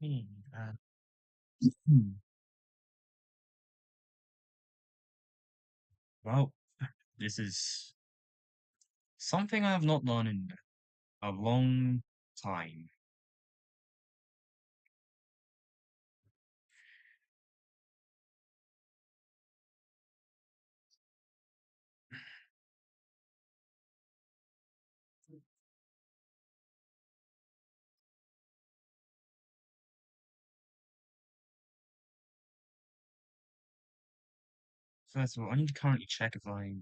Hmm, uh, hmm. Well, this is something I have not done in a long time. First of all, I need to currently check if I'm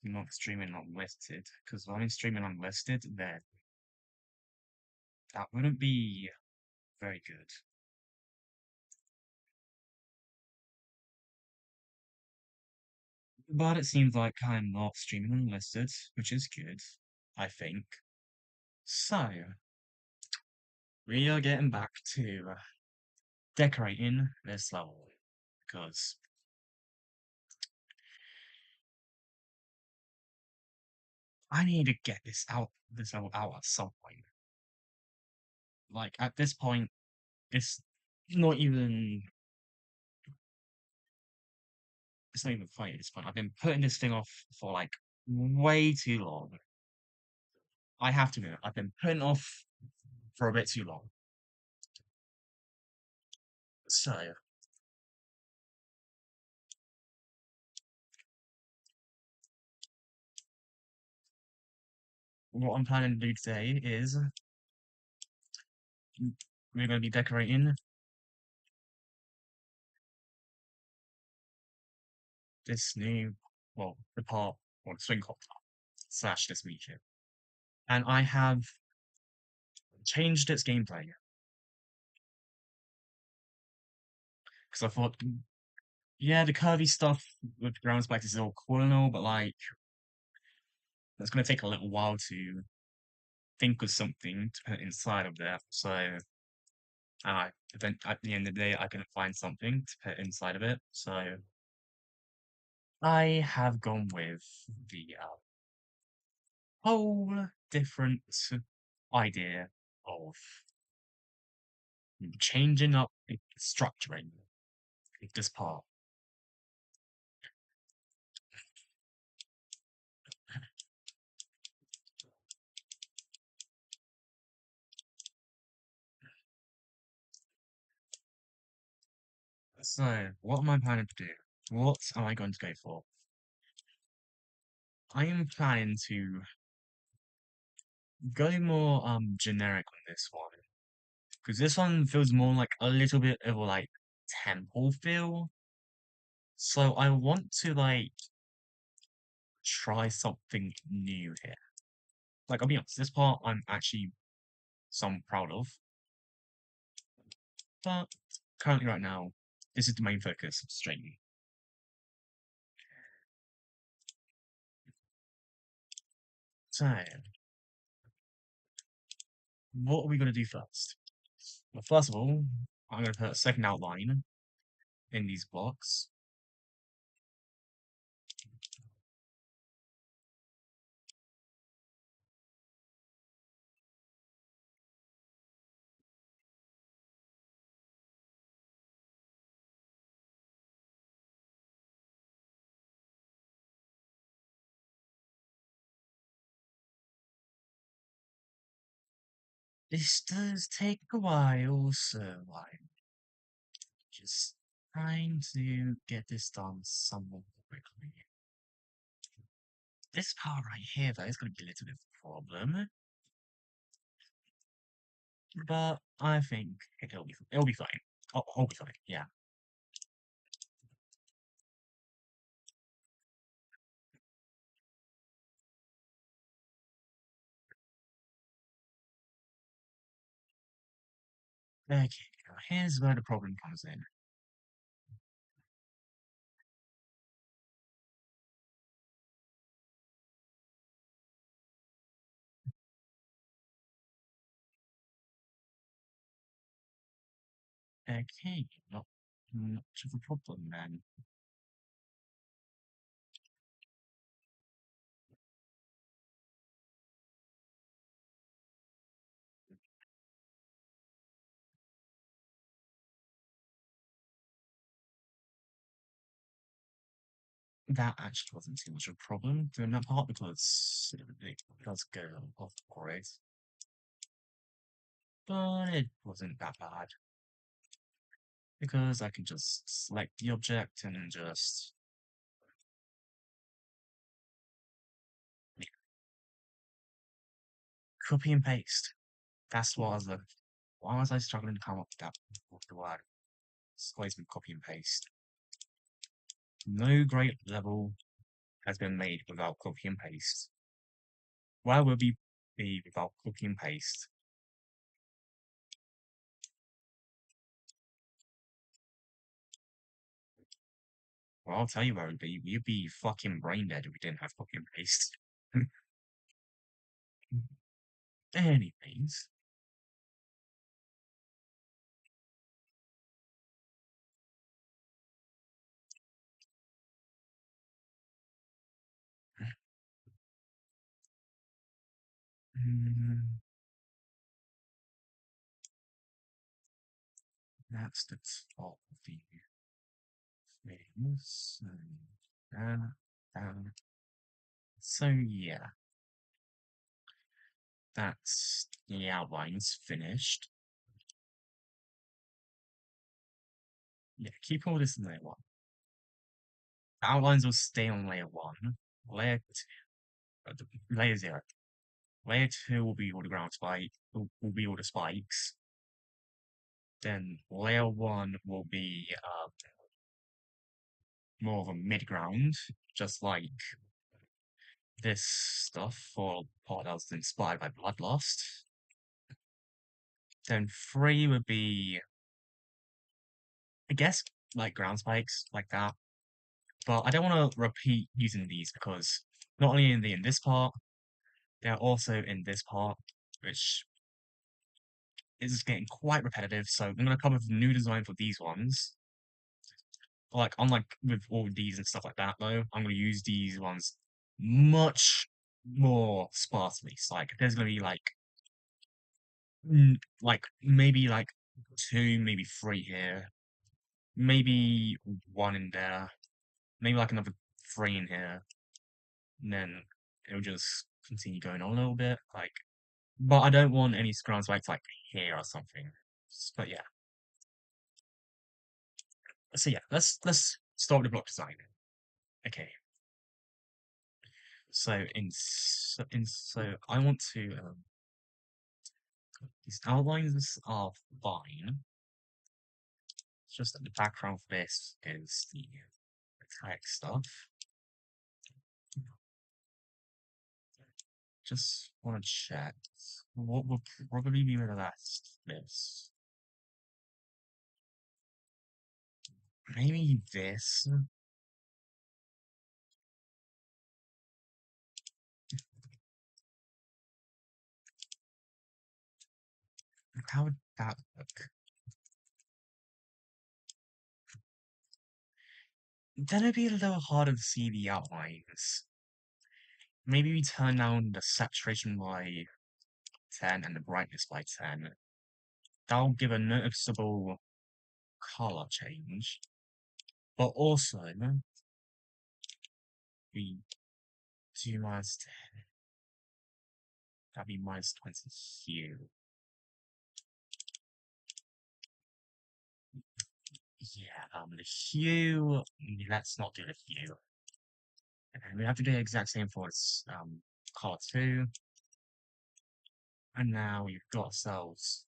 not streaming unlisted, because if I'm streaming unlisted, then that wouldn't be very good. But it seems like I'm not streaming unlisted, which is good, I think. So, we are getting back to decorating this level, because I need to get this level out at some point. Like, at this point, it's not even it's not even funny at this point. I've been putting this thing off for like way too long. I have to admit, I've been putting it off for a bit too long. So, what I'm planning to do today is we're going to be decorating this new, well, the part, or the swing hop slash this region. And I have changed its gameplay because I thought, yeah, the curvy stuff with ground spikes is all cool and all, but like, it's going to take a little while to think of something to put inside of there. So, then at the end of the day, I couldn't find something to put inside of it. So, I have gone with the whole different idea of changing up the structuring of this part. So, what am I planning to do? What am I going to go for? I am planning to go more generic on this one because this one feels more like a little bit of a like temple feel. So I want to like try something new here. Like I'll be honest, this part I'm actually some proud of, but currently right now, this is the main focus of streaming. So, what are we gonna do first? Well, first of all, I'm gonna put a second outline in these blocks. This does take a while, so I'm just trying to get this done somewhat quickly. This part right here, though, is gonna be a little bit of a problem, but I think it'll be fine. I'll be fine. Yeah. Okay. Now here's where the problem comes in. Okay. Not much of a problem then. that actually wasn't too much of a problem doing that part because it does go off the grid. But it wasn't that bad because I can just select the object and just copy and paste. That's what I was like. Why was I struggling to come up with the word? It's always been copy and paste. No great level has been made without copy and paste. Where would we be without copy and paste? Well, I'll tell you where it'd be. We'd be fucking brain dead if we didn't have copy and paste. Anyways, mm, that's the top of the things. Uh, so yeah, that's the outlines finished. Yeah, keep all this in layer one. The outlines will stay on layer one. Layer layer zero. Layer two will be all the ground spike. Will be all the spikes. Then layer one will be more of a mid ground, just like this stuff for part that was inspired by Bloodlust. Then three would be, I guess, like ground spikes, like that. But I don't want to repeat using these because not only are they in this part, they're also in this part, which is getting quite repetitive. So I'm going to come up with a new design for these ones. Like, unlike with all these and stuff like that, though, I'm going to use these ones much more sparsely. So, like, there's going to be like maybe like two, maybe three here, maybe one in there, maybe like another three in here, and then it'll just continue going on a little bit. Like, but I don't want any ground spikes like here or something. But yeah. So yeah, let's start with the block design. Okay. So I want to these outlines are fine. It's just that the background for this is the text stuff. Just want to check what will probably be the last this. Maybe this. How would that look? Then it'd be a little harder to see the outlines. Maybe we turn down the saturation by 10 and the brightness by 10. That'll give a noticeable color change. But also, we do minus 10. That'd be minus 20 hue. Yeah, the hue, let's not do the hue. And we have to do the exact same for its color 2. And now we've got ourselves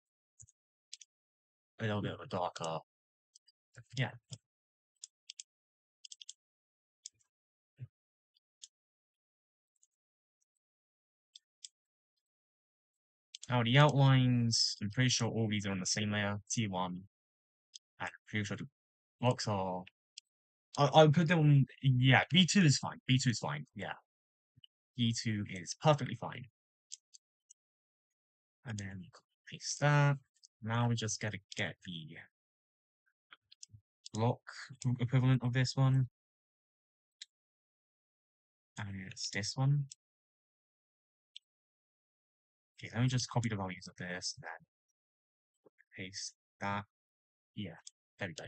a little bit of a darker, yeah. Now the outlines, I'm pretty sure all these are on the same layer, T1, and I'm pretty sure the blocks are, I'll put them on, yeah, B2 is fine, B2 is fine, yeah. B2 is perfectly fine. And then paste that. Now we just gotta get the block equivalent of this one. And it's this one. Okay, let me just copy the values of this, and then paste that. Yeah, there we go.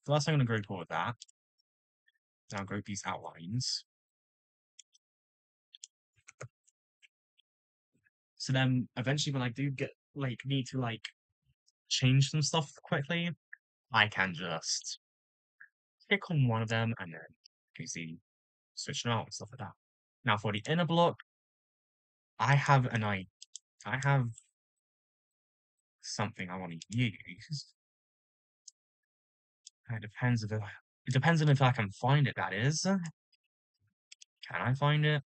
First, I'm going to group all of that. Now group these outlines. So then eventually when I do get need to change some stuff quickly, I can just click on one of them and then you can see switch them out and stuff like that. Now for the inner block, I have something I want to use. It depends on if I can find it, that is. Can I find it?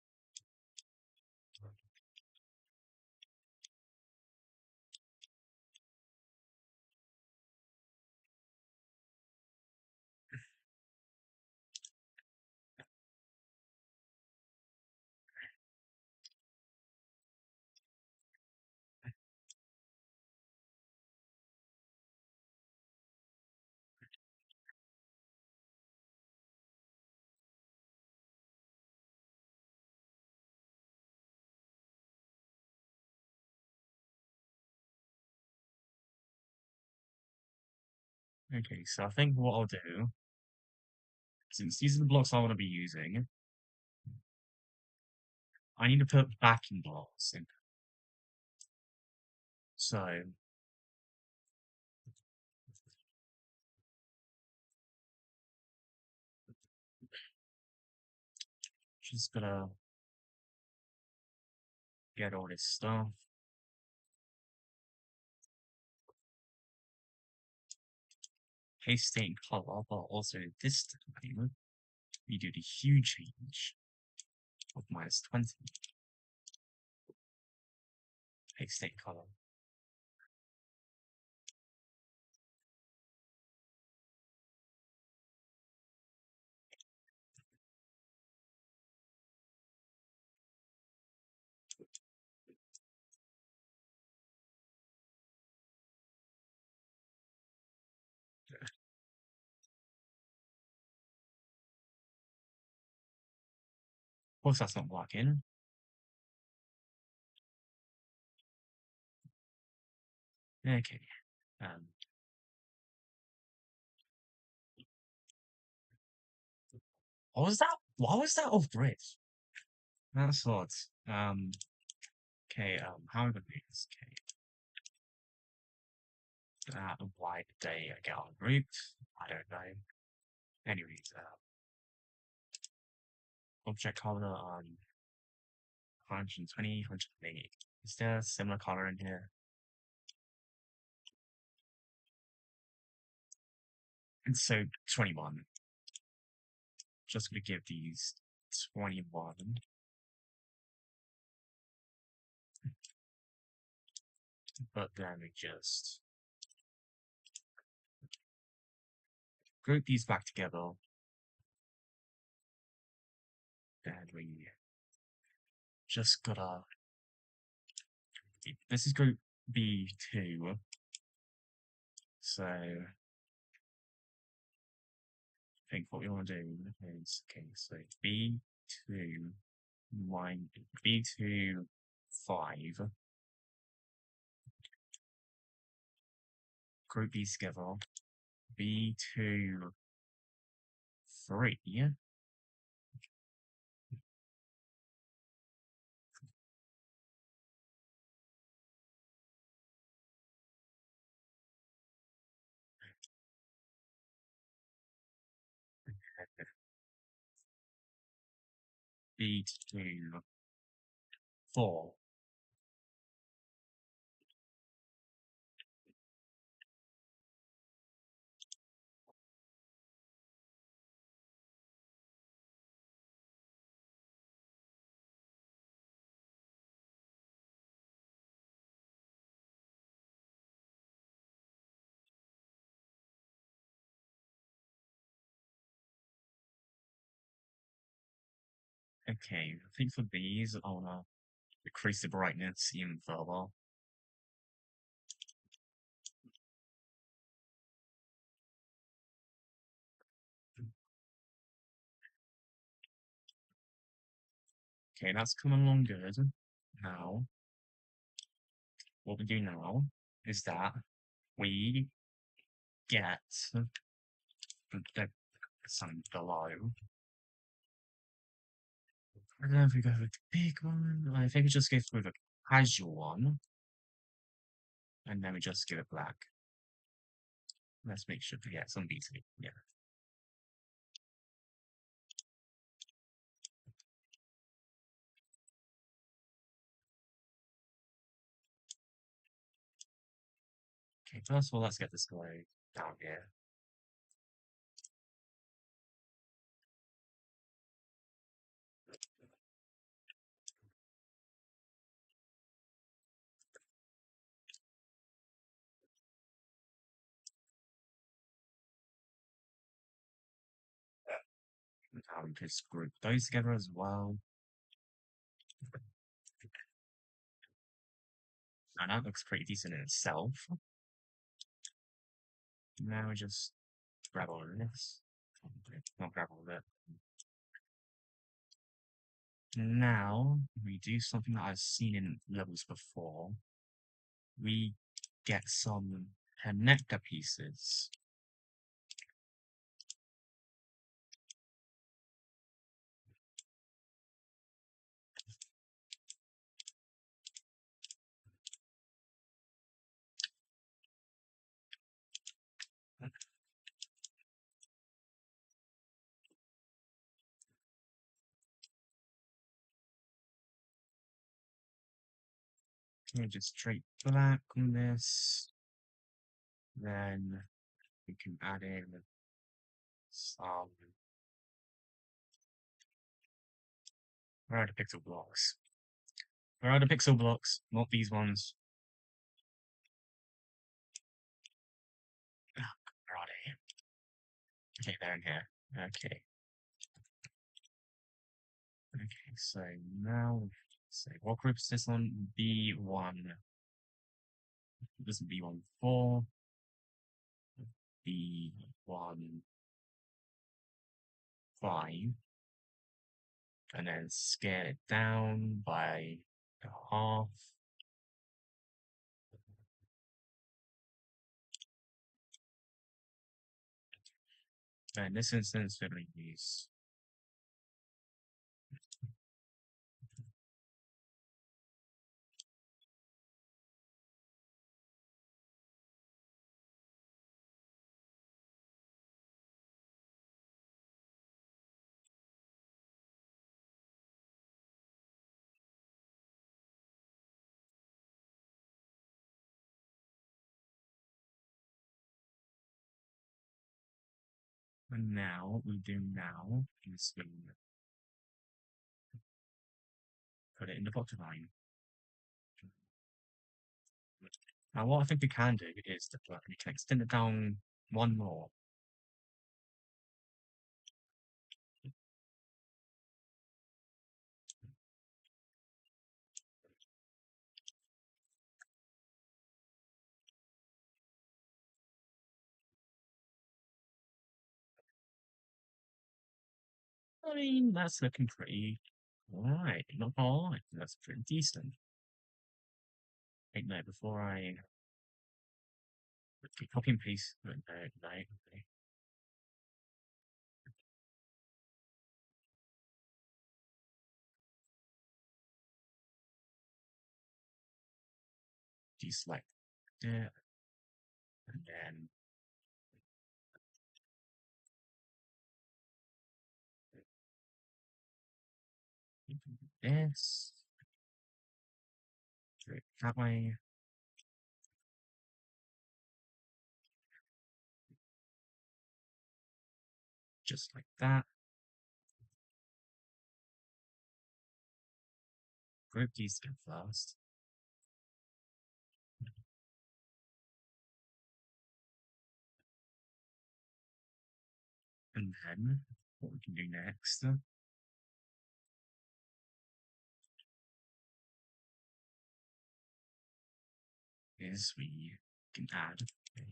Okay, so I think what I'll do, since these are the blocks I want to be using, I need to put backing blocks in. So just gonna get all this stuff. Paste state and color, but also this time we do the hue change of -20. Paste state color. Of course that's not working. Okay. Um, what was that? Why was that off grid? That's odd. Okay, how am I gonna do this? Okay. Why did they get on route? I don't know. Anyways, object color on 120, 180. Is there a similar color in here? And so 21. Just gonna give these 21. But then we just group these back together. Then we just gotta. This is group B2. So I think what we want to do is okay, so B2 B2 5. Group these together. B2 3. B2 4. Okay, I think for these I wanna decrease the brightness even further. Okay, that's coming along good. Now, what we do now is that we get something below. I don't know if we go with the big one. I think we just go with a casual one. And then we just give it black. Let's make sure to get some BT. Yeah. Okay, first of all, let's get this guy down here. And just group those together as well. And that looks pretty decent in itself. Now we just grab all of this. Not grab all of it. Now we do something that I've seen in levels before. We get some connector pieces. Can we just straight black on this? Then we can add in some. Where are the pixel blocks? Where are the pixel blocks? Not these ones. Oh, where are they? Okay, they're in here. Okay. Okay, so now, say, what group is this on? B1. This is B14. B15. And then scale it down by half. And in this instance, we're going to use and now what we do now is we put it in the bottom line. Now what I think we can do is that we can extend it down one more. I mean, that's looking pretty alright, not alright, that's pretty decent. Wait, no, before I copy and paste, no, no, no. Deselect it, and then this, do it that way. Just like that. Group these in first. And then what we can do next is we can add a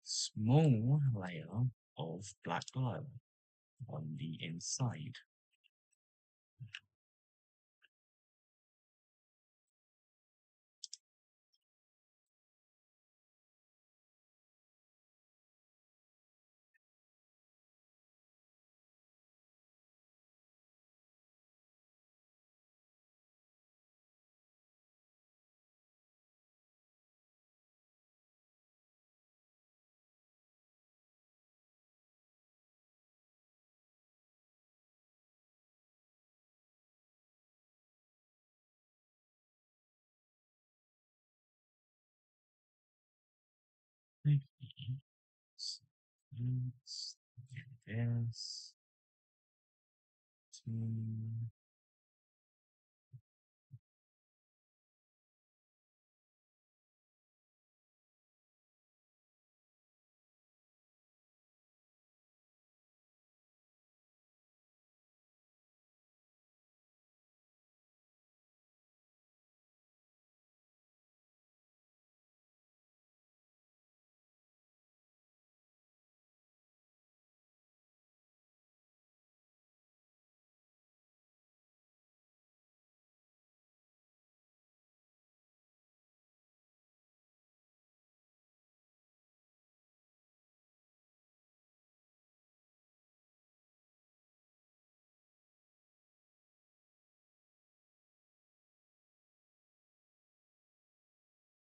small layer of black glow on the inside. Let's get this. Two.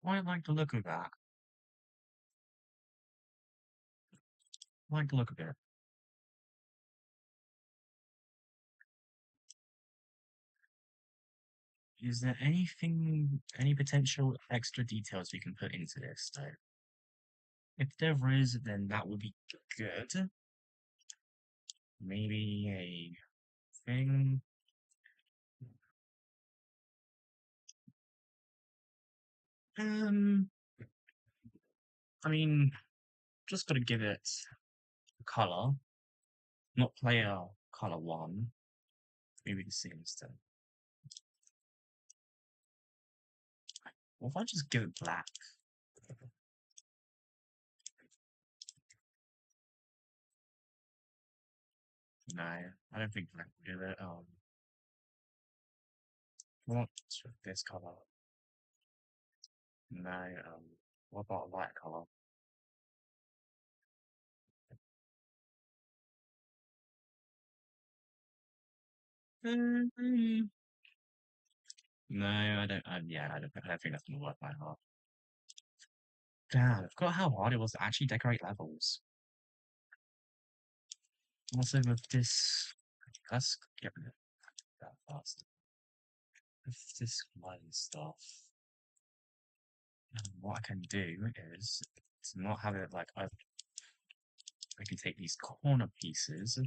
I like the look of that. I like the look of it. Is there anything, any potential extra details we can put into this, though? If there is, then that would be good. Maybe a thing. Um, I mean, just gotta give it a color, not player color one. Maybe the same instead. What if I just give it black? No, I don't think black will do it. What's this color? No, what about a light color? Mm, no, I don't. Yeah, I don't think that's gonna work by heart. Damn, I forgot how hard it was to actually decorate levels. Also, with this, let's get rid of that fast. With this lighting stuff, what I can do is to not have it like I can take these corner pieces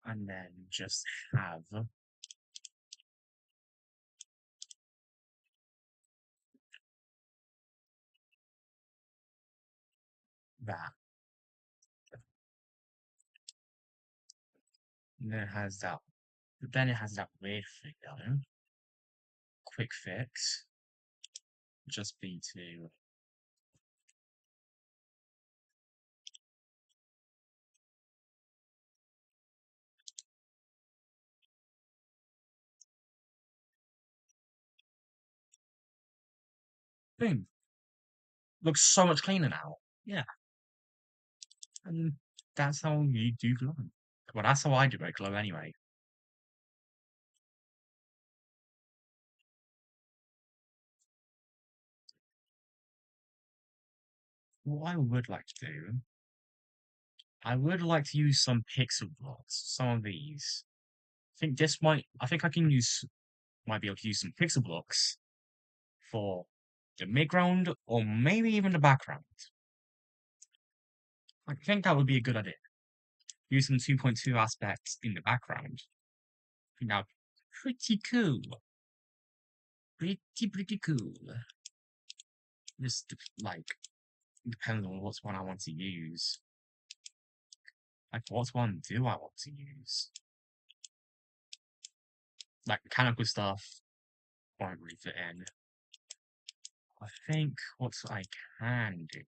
and then just have that. And then it has that. But then it has that weird thing though. Quick fix. Just be to boom. Looks so much cleaner now. Yeah. And that's how you do glow. Well, that's how I do it glow anyway. What I would like to do, I would like to use some pixel blocks. Some of these. I think I can might be able to use some pixel blocks for the midground or maybe even the background. I think that would be a good idea. Use some 2.2 aspects in the background. I think that would be pretty cool. Pretty cool. Just like depends on what one I want to use. Like what one do I want to use? Like mechanical stuff won't really fit in. I think what I can do.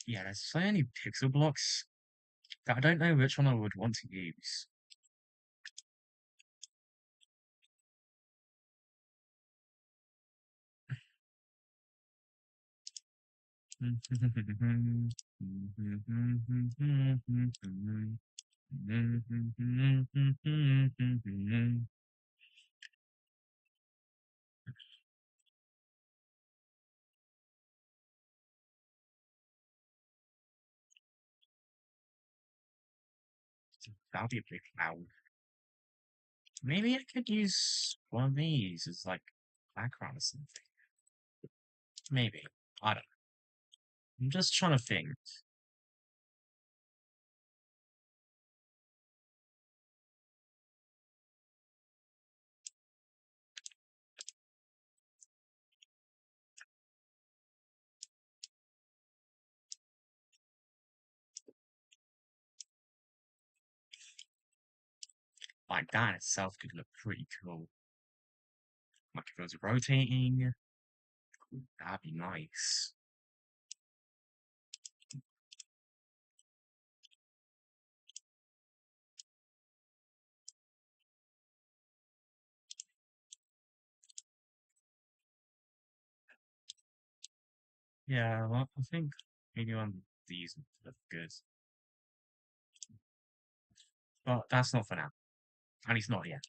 Yeah, there's so many pixel blocks that I don't know which one I would want to use. That'll be a big cloud. Maybe I could use one of these as like background or something. Maybe. I don't know. I'm just trying to think. Like that itself could look pretty cool. Like if it was rotating, that'd be nice. Yeah, well, I think maybe one of these would look good. But that's not for now. At least not yet.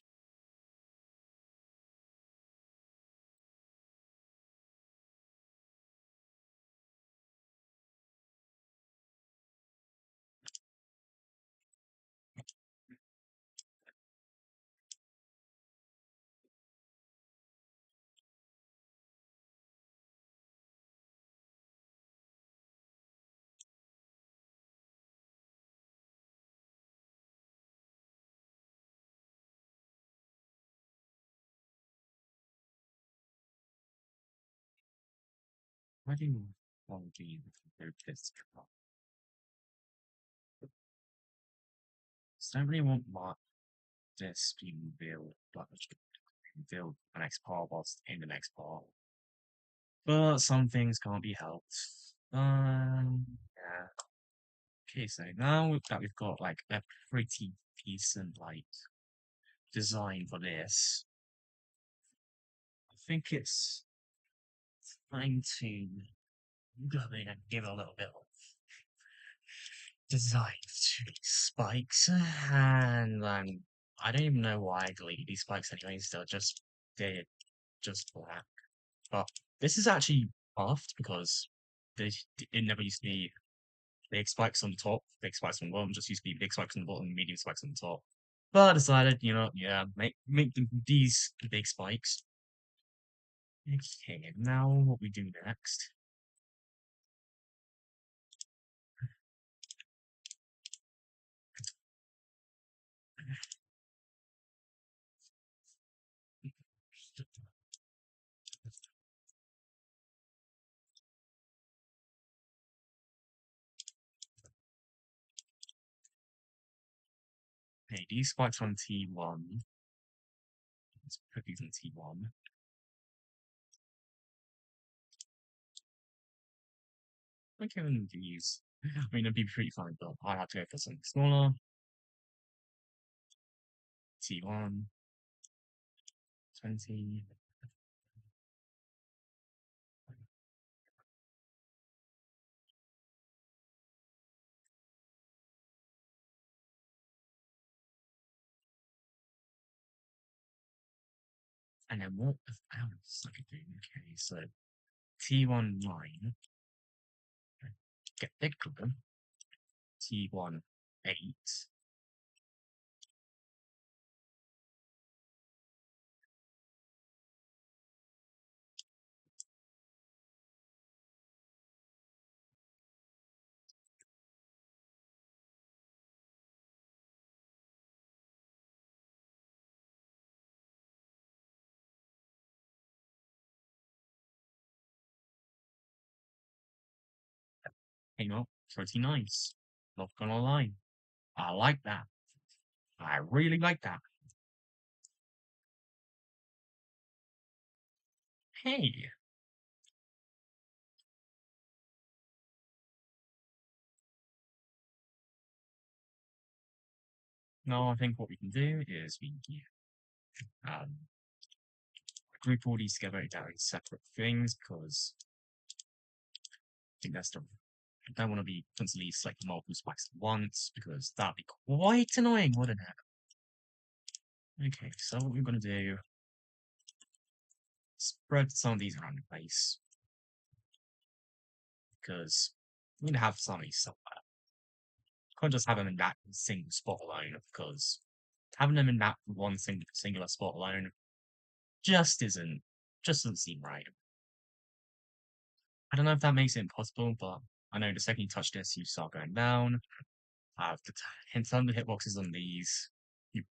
Why do you want to be this drop? So I don't really want this being revealed, but revealed the next part whilst in the next part. But some things can't be helped. Yeah. Okay, so now that we've got like a pretty decent like design for this, I think it's time to go in and give it a little bit of design to these spikes. And I don't even know why I deleted these spikes anyways, they're just black. But this is actually buffed because it never used to be big spikes on the top, big spikes on the bottom, just used to be big spikes on the bottom, medium spikes on the top. But I decided, yeah, make these big spikes. Okay, now what we do next. Okay, these spikes on T1. Let's put these on T1. I can these. I mean, it'd be pretty fine, but I have to go for something smaller. T1, 20. And then what else I could do? Okay, so T1 9, get bigger. T1 8, hang on, 39s. Not gonna lie. I like that. I really like that. Hey, no, I think what we can do is we can um, group all these together down in separate things because think that's the I don't want to be constantly selecting multiple spikes at once because that'd be quite annoying, wouldn't it? Okay, so what we're gonna do, spread some of these around the place because we need to have some of these somewhere. Can't just have them in that single spot alone because having them in that one singular spot alone just isn't just doesn't seem right. I don't know if that makes it impossible, but I know the second you touch this, you start going down. The hit some of the hitboxes on these, you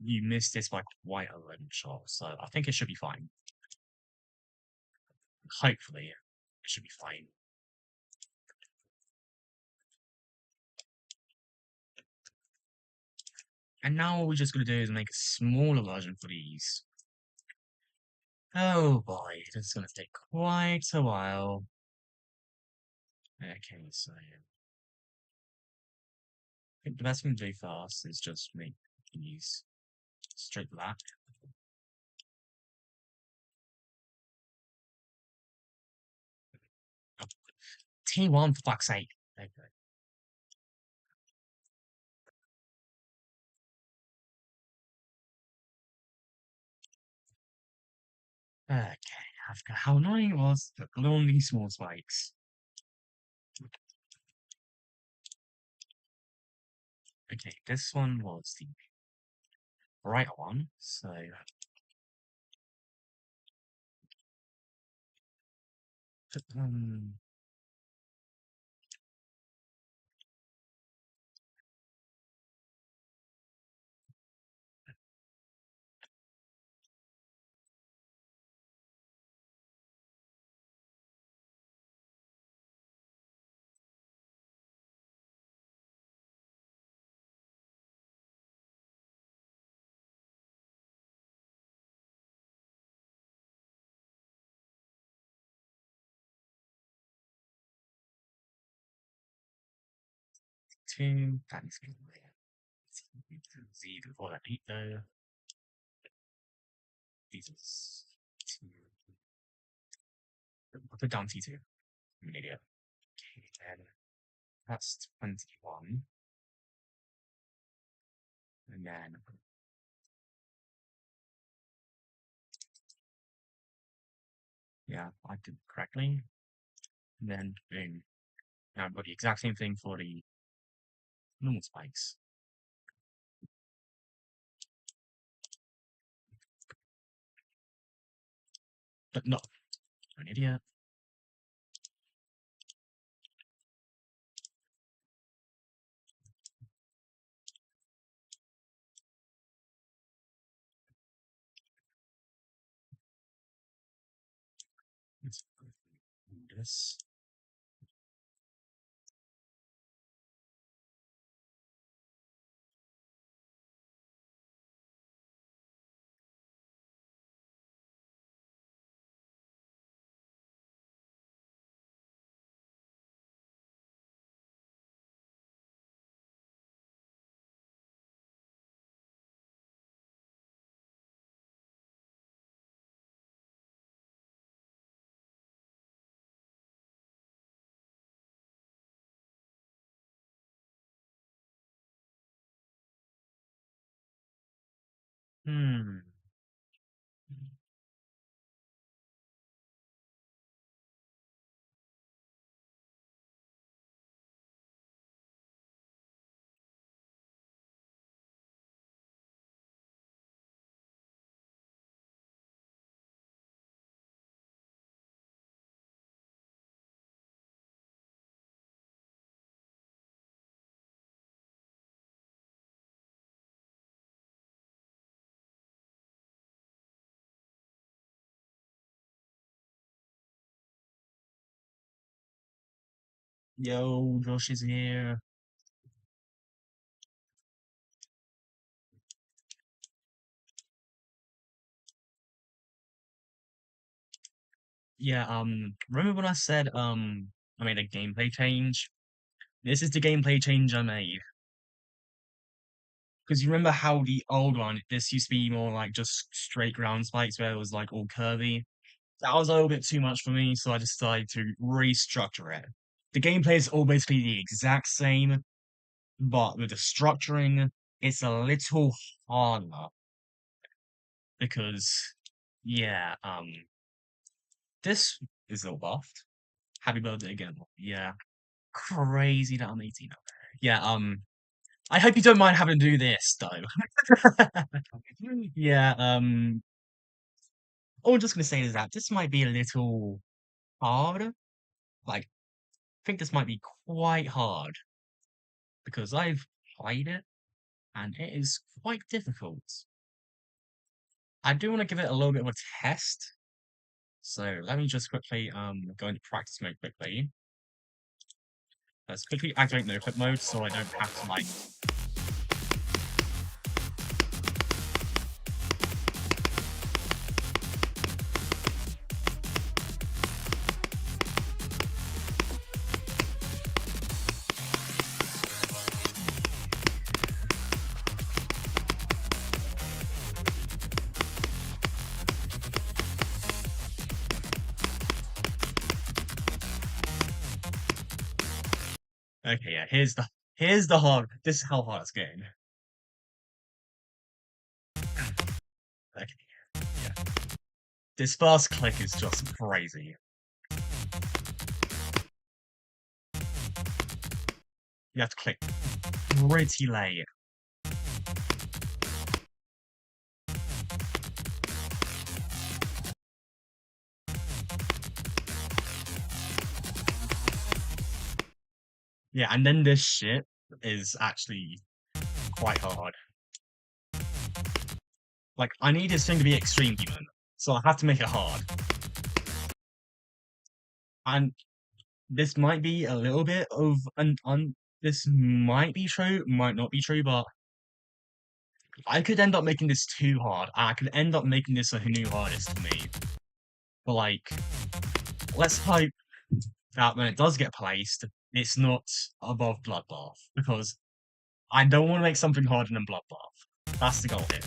you miss this by quite a long shot, so I think it should be fine. Hopefully, it should be fine. And now what we're just gonna do is make a smaller version for these. Oh boy, it's gonna take quite a while. Okay, so I think the best thing to do first is just make these straight black. T1 for fuck's sake. Okay. Okay, how annoying it was to put on these small spikes. Okay, this one was the brighter one, so um, two, that needs to be Z before that eight though. These is two. I'll put down T2. I'm an idiot. Okay, then that's 21. And then yeah, I did correctly. And then boom. Now I've got the exact same thing for the normal spikes. But no, I'm an idiot. Let's do this. Hmm. Yo, Josh is here. Yeah, remember when I said I made a gameplay change? This is the gameplay change I made. Because you remember how the old one, this used to be more like just straight ground spikes where it was like all curvy. That was a little bit too much for me, so I decided to restructure it. the gameplay is all basically the exact same, but with the structuring, it's a little harder because, yeah, this is all buffed. Happy birthday again. Yeah, crazy that I'm 18 now. Yeah, I hope you don't mind having to do this though. Yeah, all I'm just gonna say is that this might be a little hard. Like, I think this might be quite hard because I've played it and it is quite difficult. I do want to give it a little bit of a test. So let me just quickly go into practice mode quickly. Let's quickly activate no clip mode so I don't have to like. Okay, yeah, here's the hard. This is how hard it's getting. Okay, yeah. This first click is just crazy. You have to click pretty late. Yeah, and then this shit is actually quite hard. Like, I need this thing to be extreme even, so I have to make it hard. And this might be a little bit of this might be true, might not be true, but I could end up making this too hard. I could end up making this a new hardest for me. But like, let's hope that when it does get placed, it's not above Bloodbath, because I don't want to make something harder than Bloodbath. That's the goal here.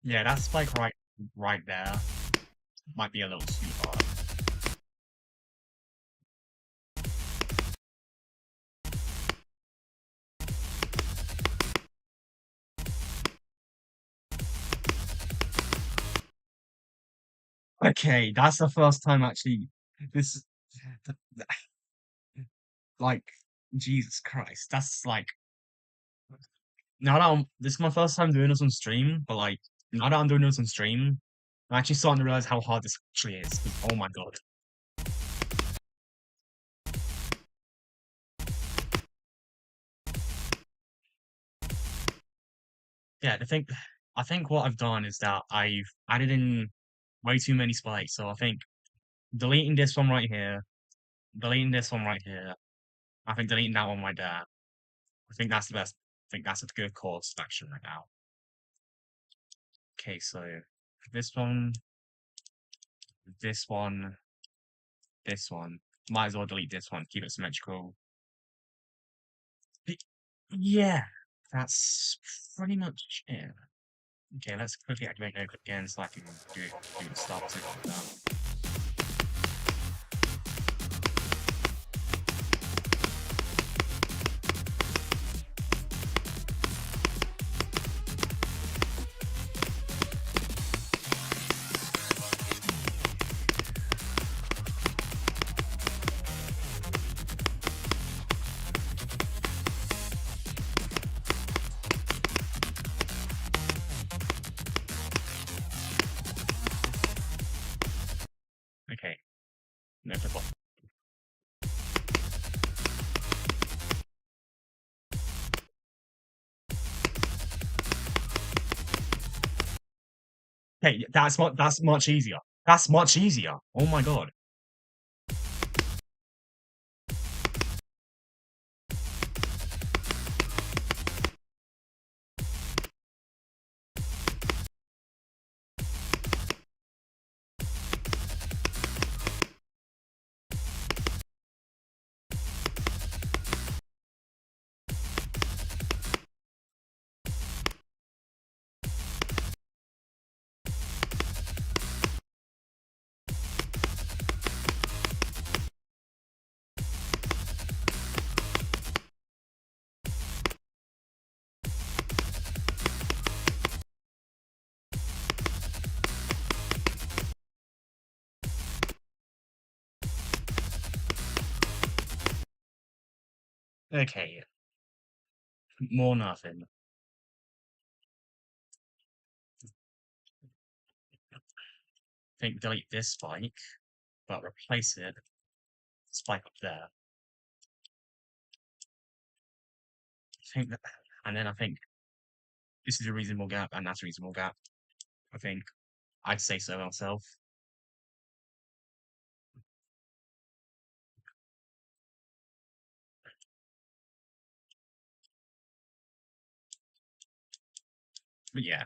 Yeah, that spike right there might be a little too hard. Okay, that's the first time actually. This, like, Jesus Christ, that's like. Now that this is my first time doing this on stream, but like, now that I'm doing this on stream, I'm actually starting to realize how hard this actually is. 'Cause, oh my god. Yeah, I think what I've done is that I've added in way too many spikes. So I think deleting this one right here, deleting this one right here, I think deleting that one right there. I think that's the best. I think that's a good course of action right now. Okay, so this one, this one, this one. Might as well delete this one, keep it symmetrical. Yeah, that's pretty much it. Okay, let's quickly activate no clip again so I can do the start to No, flip off. Hey, that's much easier. That's much easier. Oh my god. Okay, more nothing. I think delete this spike, but replace it spike up there. I think that, and then I think this is a reasonable gap, and that's a reasonable gap. I think I'd say so myself. But yeah,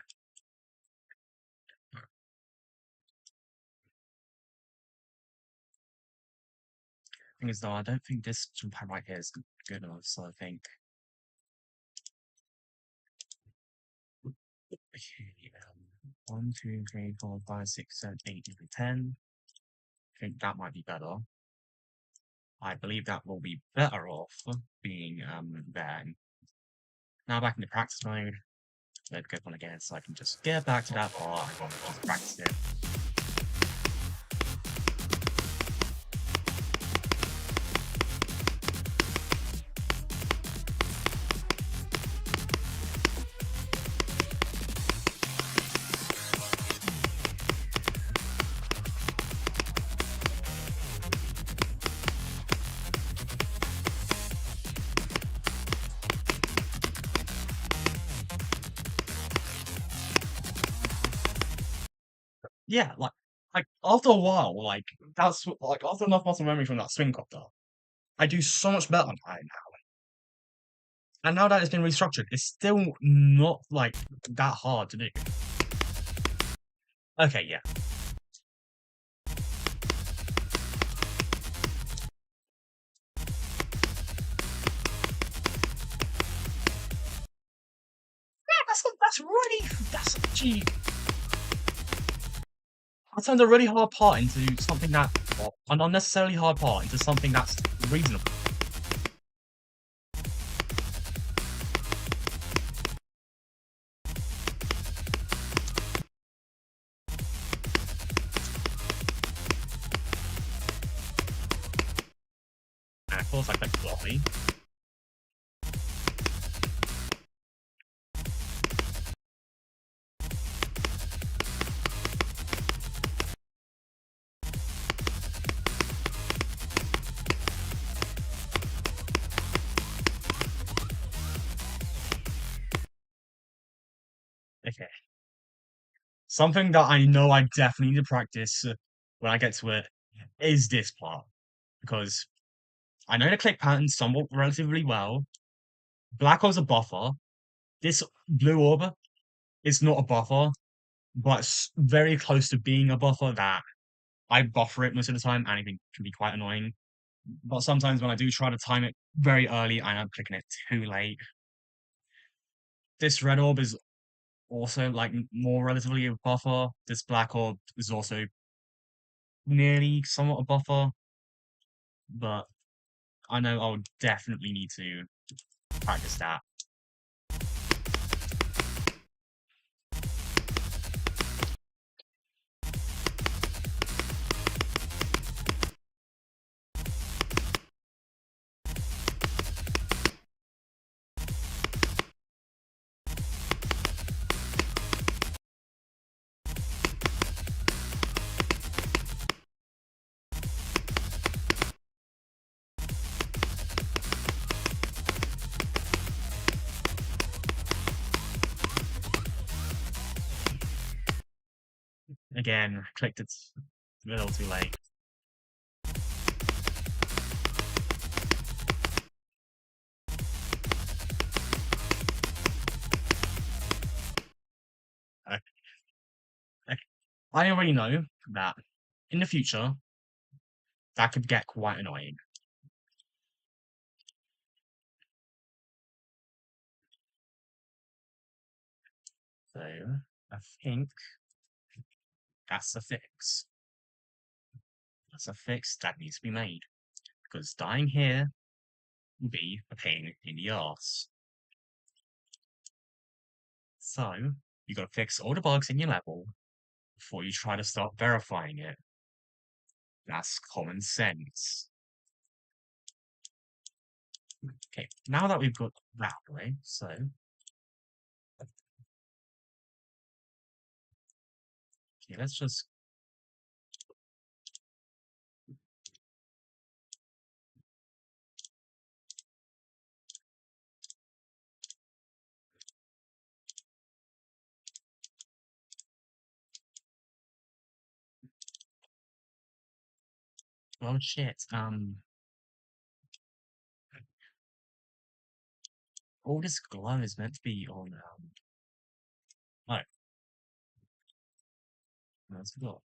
thing is though, I don't think this pad right here is good enough. So I think okay, 1, 2, 3, 4, 5, 6, 7, 8, 9, 10. I think that might be better. I believe that will be better off being there. Now back in the practice mode. Let's go on again so I can just get back to that part and just practice it. Yeah, like after a while, that's like after enough muscle memory from that swing copter, I do so much better on it now. And now that it's been restructured, it's still not like that hard to do. Okay, yeah. Yeah, that's actually I turned a really hard part into something that well, an unnecessarily hard part into something that's reasonable. And of course I clicked floppy. Okay. Something that I know I definitely need to practice when I get to it is this part. Because I know the click pattern somewhat relatively well. Black hole's a buffer. This blue orb is not a buffer, but it's very close to being a buffer that I buffer it most of the time and it can be quite annoying. But sometimes when I do try to time it very early, I end up clicking it too late. This red orb is also like more relatively a buffer. This black orb is also nearly somewhat a buffer, but I know I'll definitely need to practice that. Again, clicked it a little too late. I, I, I already know that in the future, that could get quite annoying. So, I think that's a fix. That's a fix that needs to be made. Because dying here will be a pain in the arse. So, you gotta fix all the bugs in your level before you try to start verifying it. That's common sense. Okay, now that we've got that out of the way, so okay, let's just well shit. All this glow is meant to be on oh, let's go.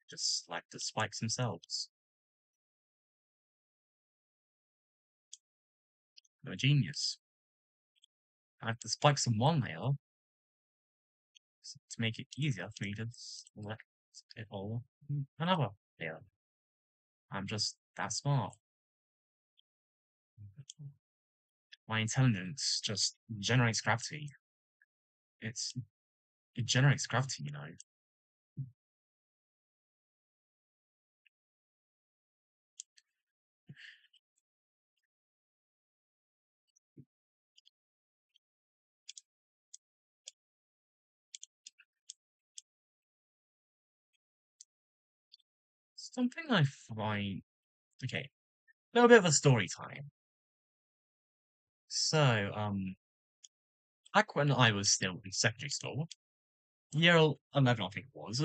Just like the spikes themselves. I'm a genius. I have the spikes on one layer to make it easier for me to select it all on another layer. I'm just that smart. My intelligence just generates gravity. It generates gravity, you know. Something I find okay, a little bit of a story time. So, back when I was still in secondary school, year 11, I think it was,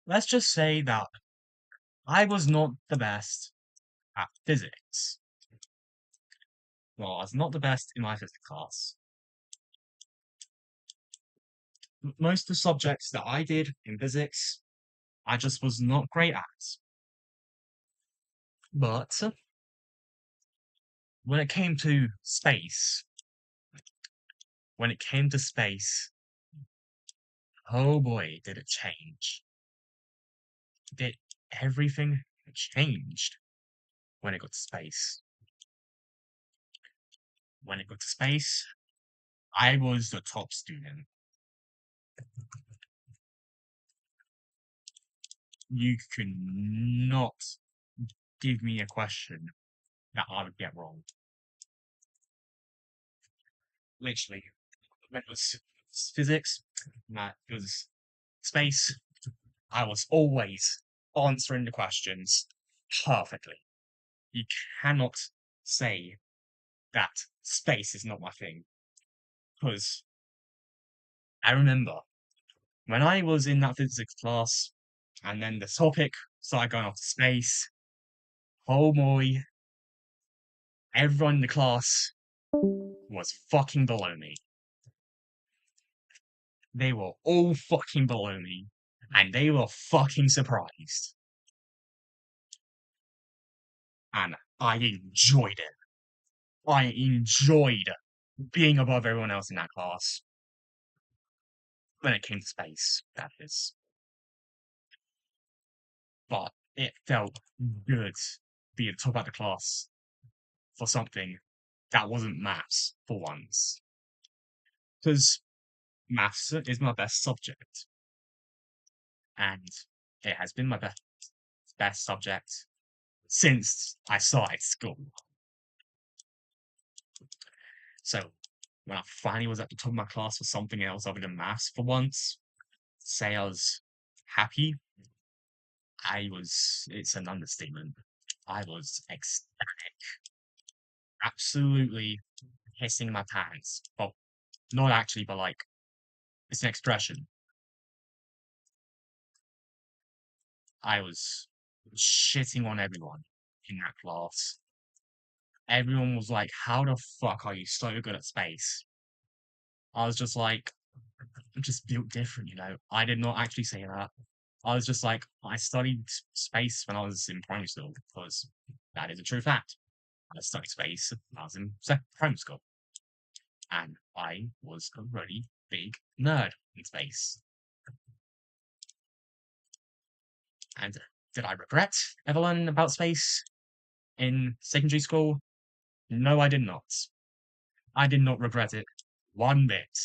let's just say that I was not the best at physics. Well, I was not the best in my physics class. Most of the subjects that I did in physics, I just was not great at. But when it came to space, when it came to space, oh boy, did it change. Did everything changed when it got to space. When it got to space, I was the top student. You could not give me a question that I would get wrong. Literally, when it was physics, it was space, I was always answering the questions perfectly. You cannot say that space is not my thing. Because I remember when I was in that physics class and then the topic started going off to space, oh boy, everyone in the class was fucking below me. They were all fucking below me. And they were fucking surprised. And I enjoyed it. I enjoyed being above everyone else in that class. When it came to space, that is. But it felt good being top of the class for something that wasn't maths for once. Because maths is my best subject. And it has been my best subject since I started school. So when I finally was at the top of my class for something else other than maths for once, say I was happy, it's an understatement. I was ecstatic, absolutely pissing my pants. Well, not actually, but like, it's an expression. I was shitting on everyone in that class. Everyone was like, how the fuck are you so good at space? I was just like, I'm just built different, you know? I did not actually say that. I was just like, I studied space when I was in primary school because that is a true fact. I studied space when I was in primary school. And I was a really big nerd in space. And did I regret ever learning about space in secondary school? No, I did not. I did not regret it one bit.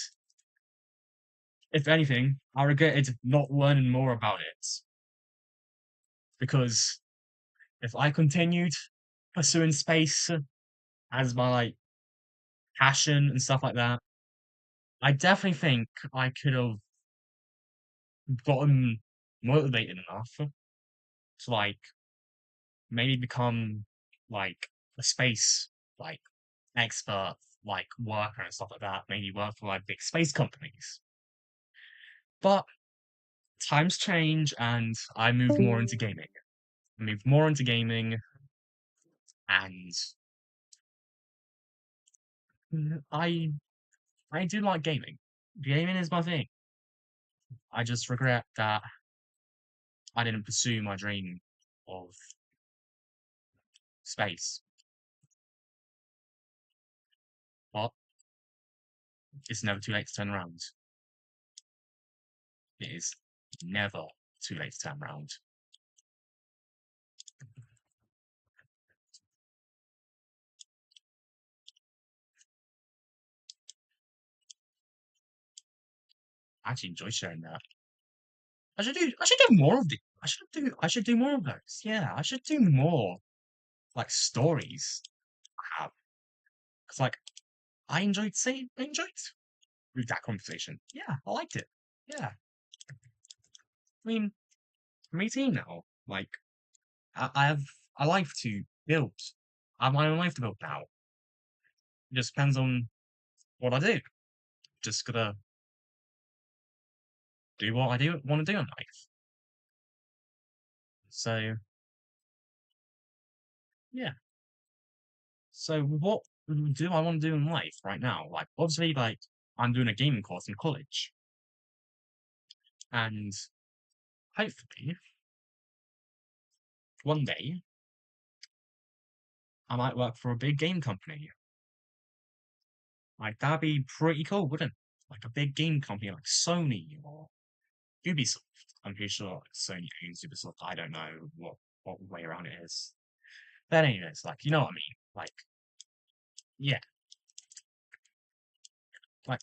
If anything, I regretted not learning more about it. Because if I continued pursuing space as my like passion and stuff like that, I definitely think I could have gotten motivated enough to like maybe become like a space like expert, like worker and stuff like that. Maybe work for like big space companies. But times change, and I moved more into gaming. I moved more into gaming, and I I do like gaming. Gaming is my thing. I just regret that I didn't pursue my dream of space. But it's never too late to turn around. It is never too late to turn around. I actually enjoy sharing that. I should do more of the I should do more of those. Yeah, I should do more like stories I have. Cause like I enjoyed with that conversation. Yeah, I liked it. Yeah. I mean, I'm 18 now. Like I have a life to build. I have my own life to build now. It just depends on what I do. Just gotta do what I do want to do in life. So yeah. So what do I want to do in life right now? Like obviously, like I'm doing a gaming course in college, and hopefully one day I might work for a big game company. Like that'd be pretty cool, wouldn't it? Like a big game company like Sony or Ubisoft. I'm pretty sure Sony owns Ubisoft. I don't know what way around it is. But anyways, like you know what I mean. Like yeah, like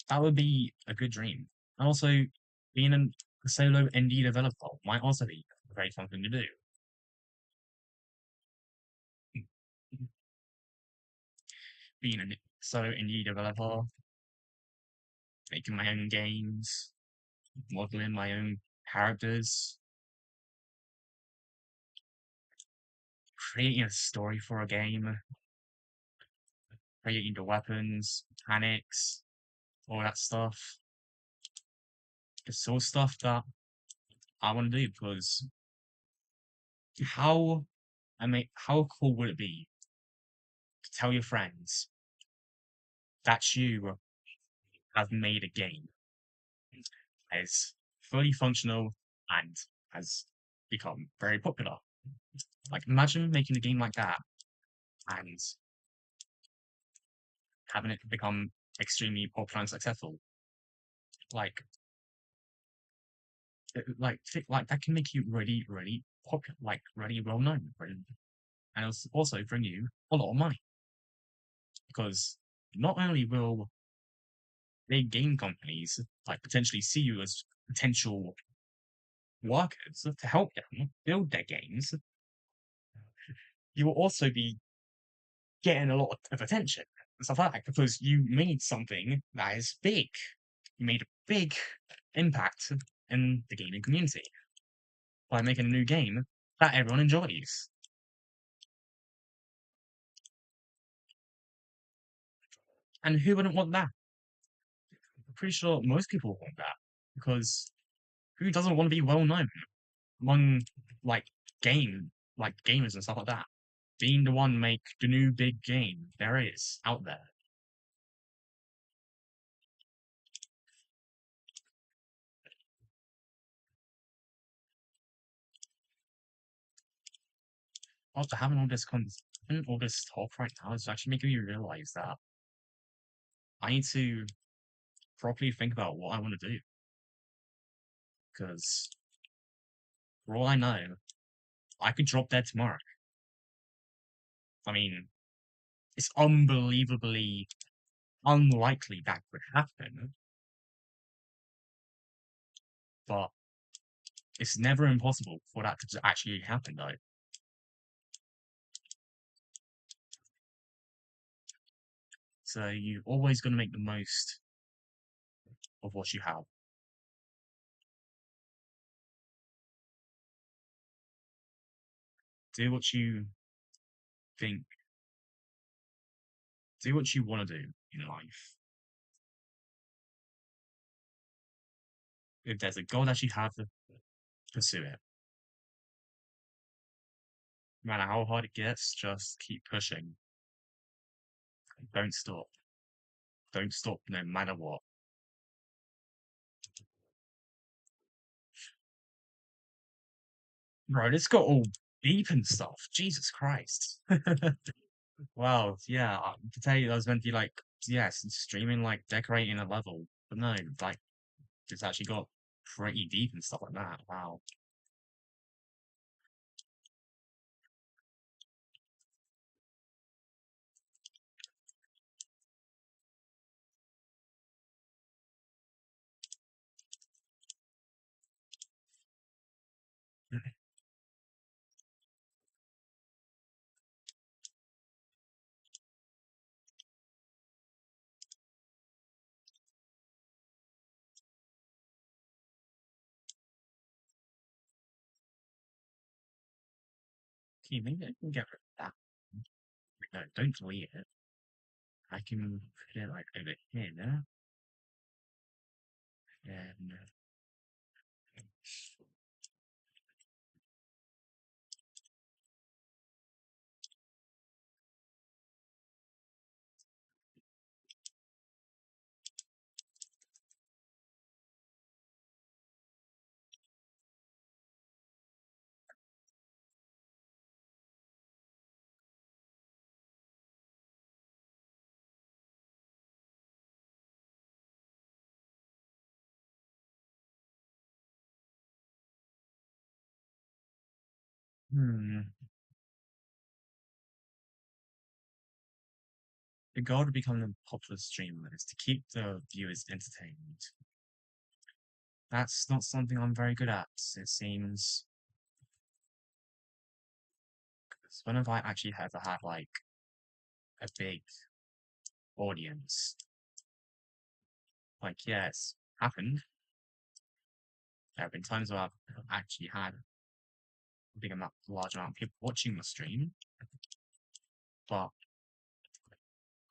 that would be a good dream. And also being a solo indie developer might also be a very fun thing to do. Being a solo indie developer, making my own games, modeling my own characters, creating a story for a game, creating the weapons, mechanics, all that stuff. It's all stuff that I want to do because how how cool would it be to tell your friends that you have made a game that is fully functional and has become very popular? Like imagine making a game like that and having it become extremely popular and successful. Like like that can make you really, really popular, like really well known, really, and it'll also bring you a lot of money because not only will big game companies like potentially see you as potential workers to help them build their games, you will also be getting a lot of attention and stuff like that because you made something that is big. You made a big impact in the gaming community by making a new game that everyone enjoys. And who wouldn't want that? I'm pretty sure most people want that because who doesn't want to be well known among like game like gamers and stuff like that? Being the one make the new big game there is out there. After having having all this talk right now is actually making me realize that I need to properly think about what I want to do because for all I know, I could drop dead tomorrow. I mean, it's unbelievably unlikely that could happen, but it's never impossible for that to actually happen, though. So you always got to make the most of what you have. Do what you think, do what you want to do in life. If there's a goal that you have, pursue it. No matter how hard it gets, just keep pushing. Don't stop. Don't stop no matter what. Bro, this got all deep and stuff. Jesus Christ. Wow, yeah, to tell you, I was meant to be like, yes, streaming, like, decorating a level. But no, like, it's actually got pretty deep and stuff like that. Wow. Okay, maybe I can get rid of that. No, don't delete it. I can put it, like, over here. And, hmm. The goal to become a popular streamer is to keep the viewers entertained. That's not something I'm very good at, it seems. 'Cause whenever I actually ever had, like, a big audience, like, yeah, it's happened. There have been times where I've actually had a large amount of people watching the stream, but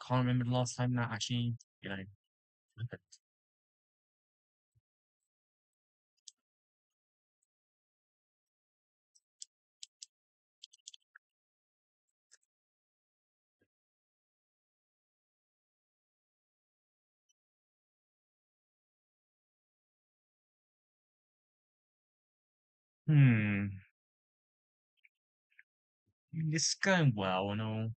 can't remember the last time that actually, you know, happened. Hmm. It's going well and all.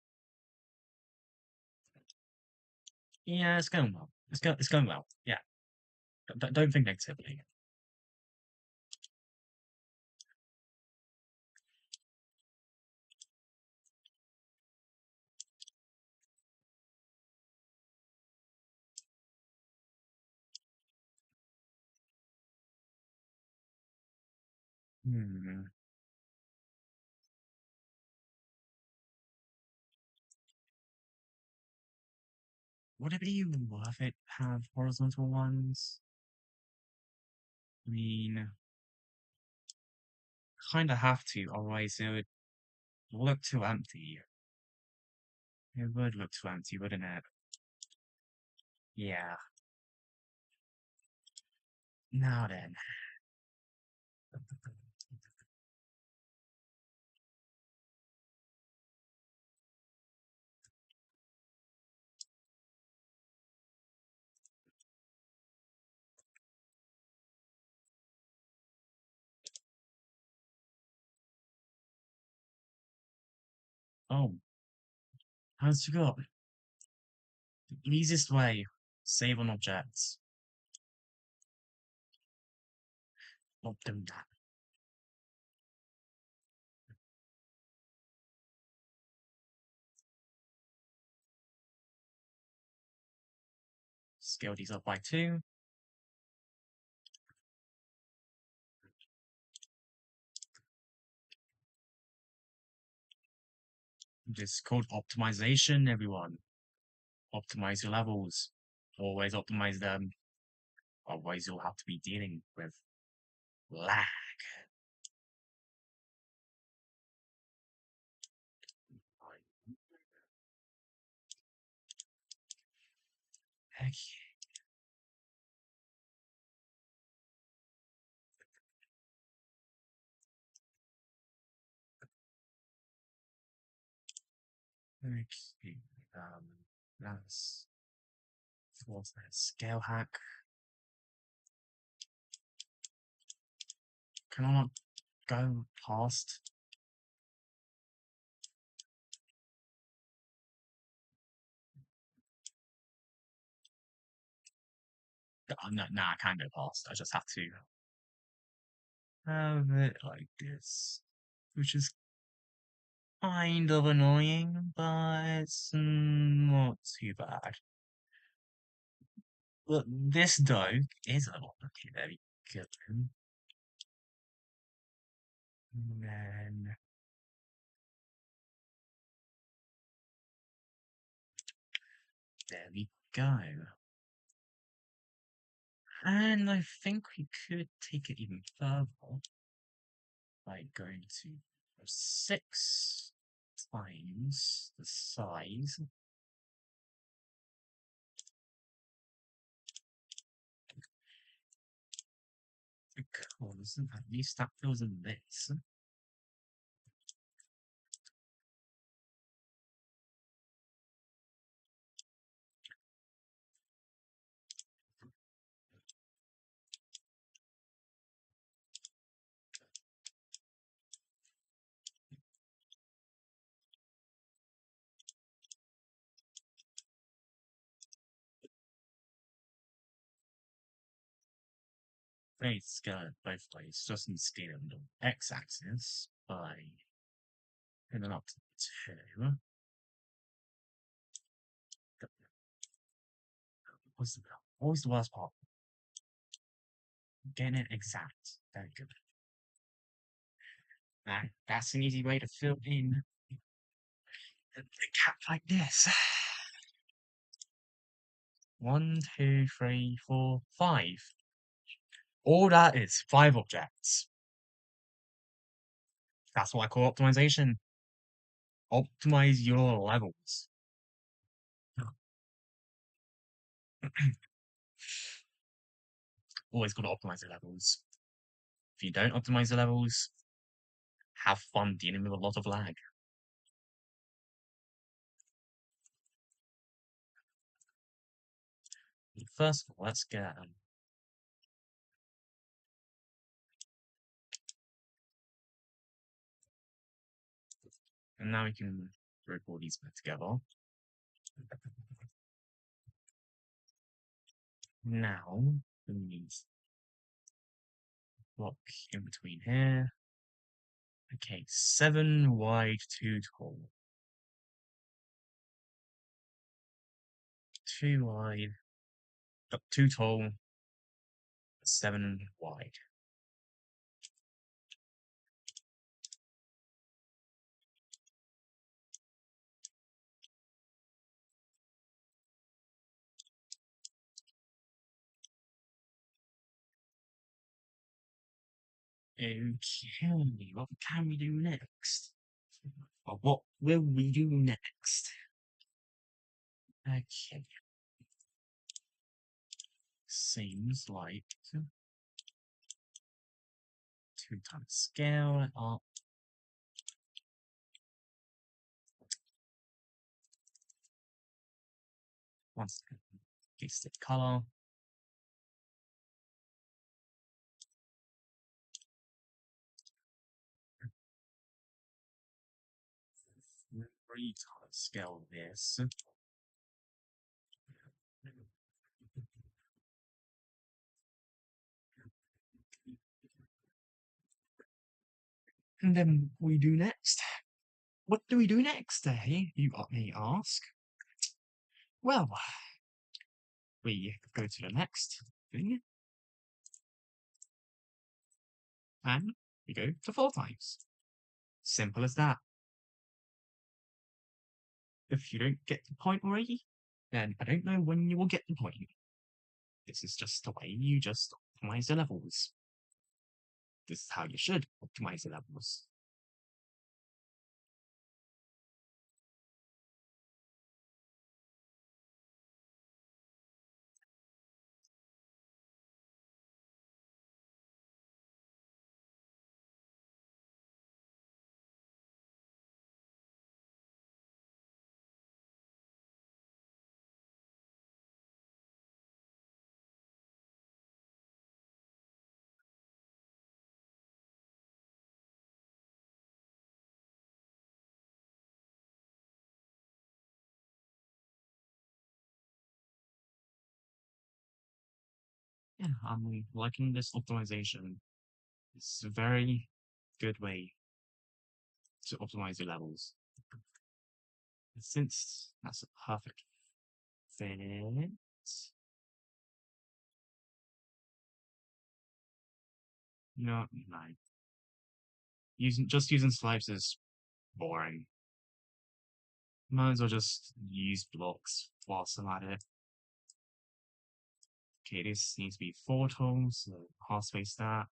Yeah, it's going well. It's going well. Yeah. Don't think negatively. Hmm. Would it be worth it to have horizontal ones? I mean, kind of have to, otherwise it would look too empty. It would look too empty, wouldn't it? Yeah. Now then. Oh, how's it go? The easiest way, save on objects. Not doing that. Scale these up by 2. This is called optimization, everyone. Optimize your levels. Always optimize them. Otherwise, you'll have to be dealing with lag. Okay. Okay. Um, that's what's that? Scale hack. Can I not go past? No, no, I can't go past. I just have to have it like this, which is kind of annoying, but it's not too bad. But this though is a lot. Okay, there we go. And then there we go. And I think we could take it even further by going to 6 times the size. Because at least that fills in this. It's go both ways, just in scale on the x-axis by putting it up to 2. What's the, what was the worst part? Getting it exact. Very good. That's an easy way to fill in the cap like this. 1, 2, 3, 4, 5. All that is 5 objects. That's what I call optimization. Optimize your levels. Always got to optimize your levels. If you don't optimize the levels, have fun dealing with a lot of lag. First of all, let's get and now we can group all these back together. Now we need block in between here. Okay, 7 wide, 2 tall. 2 wide, 2 tall, 7 wide. Okay, what can we do next? Or what will we do next? Okay. seems like 2 times scale up. One second. Stick color. Three times scale this. And then we do next. What do we do next, eh? You may ask. Well, we go to the next thing, and we go to 4 times. Simple as that. If you don't get the point already, then I don't know when you will get the point. This is just the way you just optimize the levels. This is how you should optimize the levels. Yeah, I'm liking this optimization. It's a very good way to optimize your levels. And since that's a perfect fit, no, using slabs is boring. Might as well just use blocks whilst I'm at it. Okay, this needs to be 4 tools, so half space that.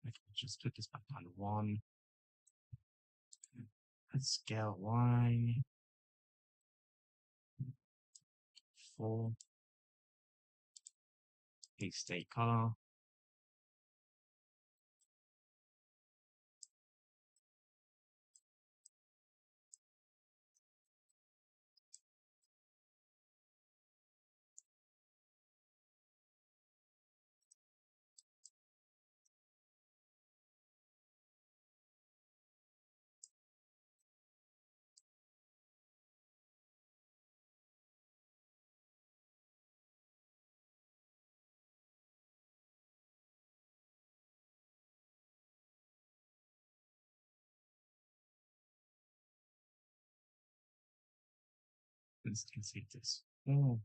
I can just put this back down to 1. Let's scale Y. 4. Paste state color. Let's save this. Oh.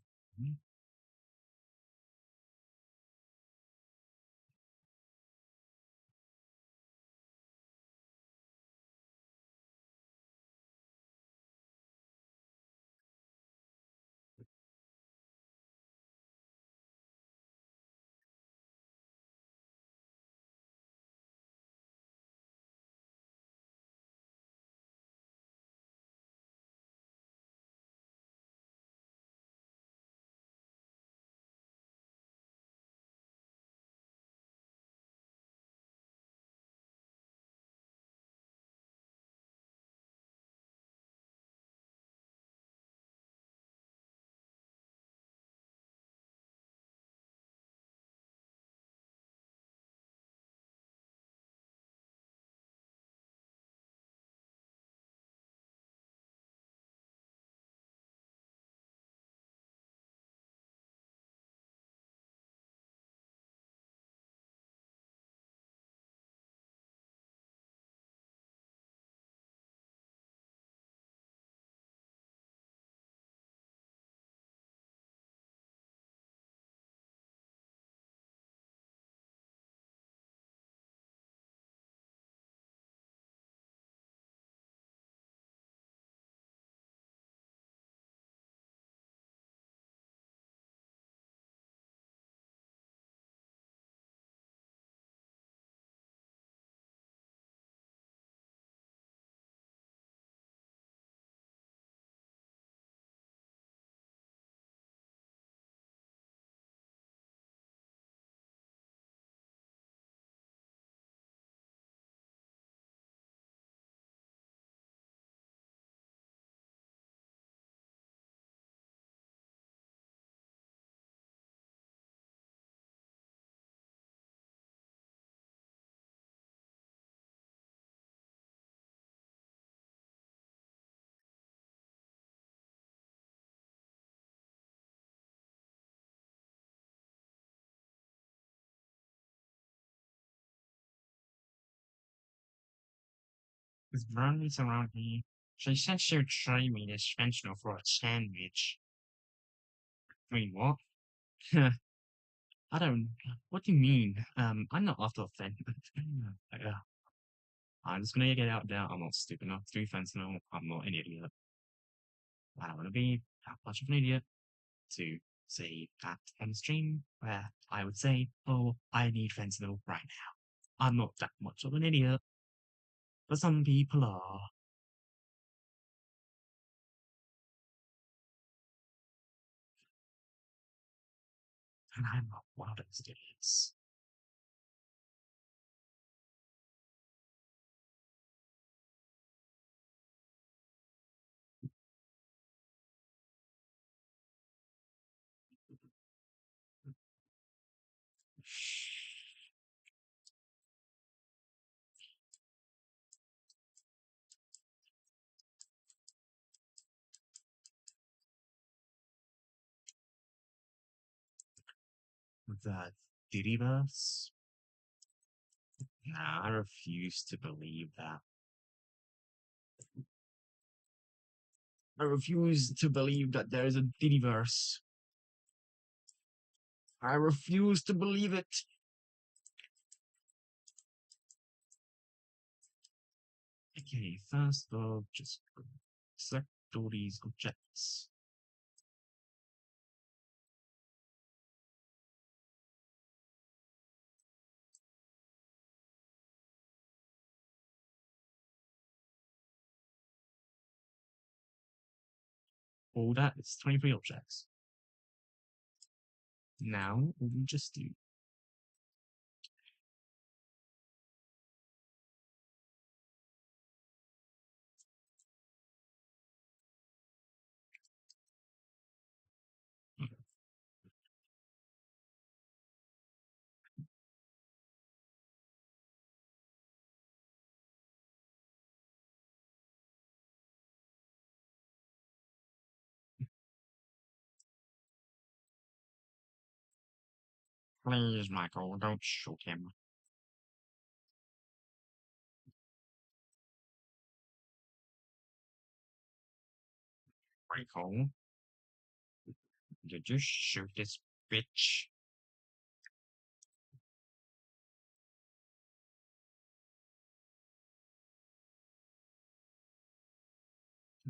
There's brownies around me. She said she would try me this fentanyl for a sandwich. Wait, what? I don't. What do you mean? I'm not after fentanyl. I'm just gonna get out there. I'm not stupid enough to do fentanyl. I'm not an idiot. I don't want to be that much of an idiot to say that on stream where I would say, oh, I need fentanyl right now. I'm not that much of an idiot, but some people are. And I'm not one of those idiots. The Didiverse? Nah, I refuse to believe that. I refuse to believe that there is a Didiverse. I refuse to believe it. Okay, first of just select all these objects. All that is 23 objects. Now, what we just do. Please, Michael, don't shoot him. Michael, did you shoot this bitch?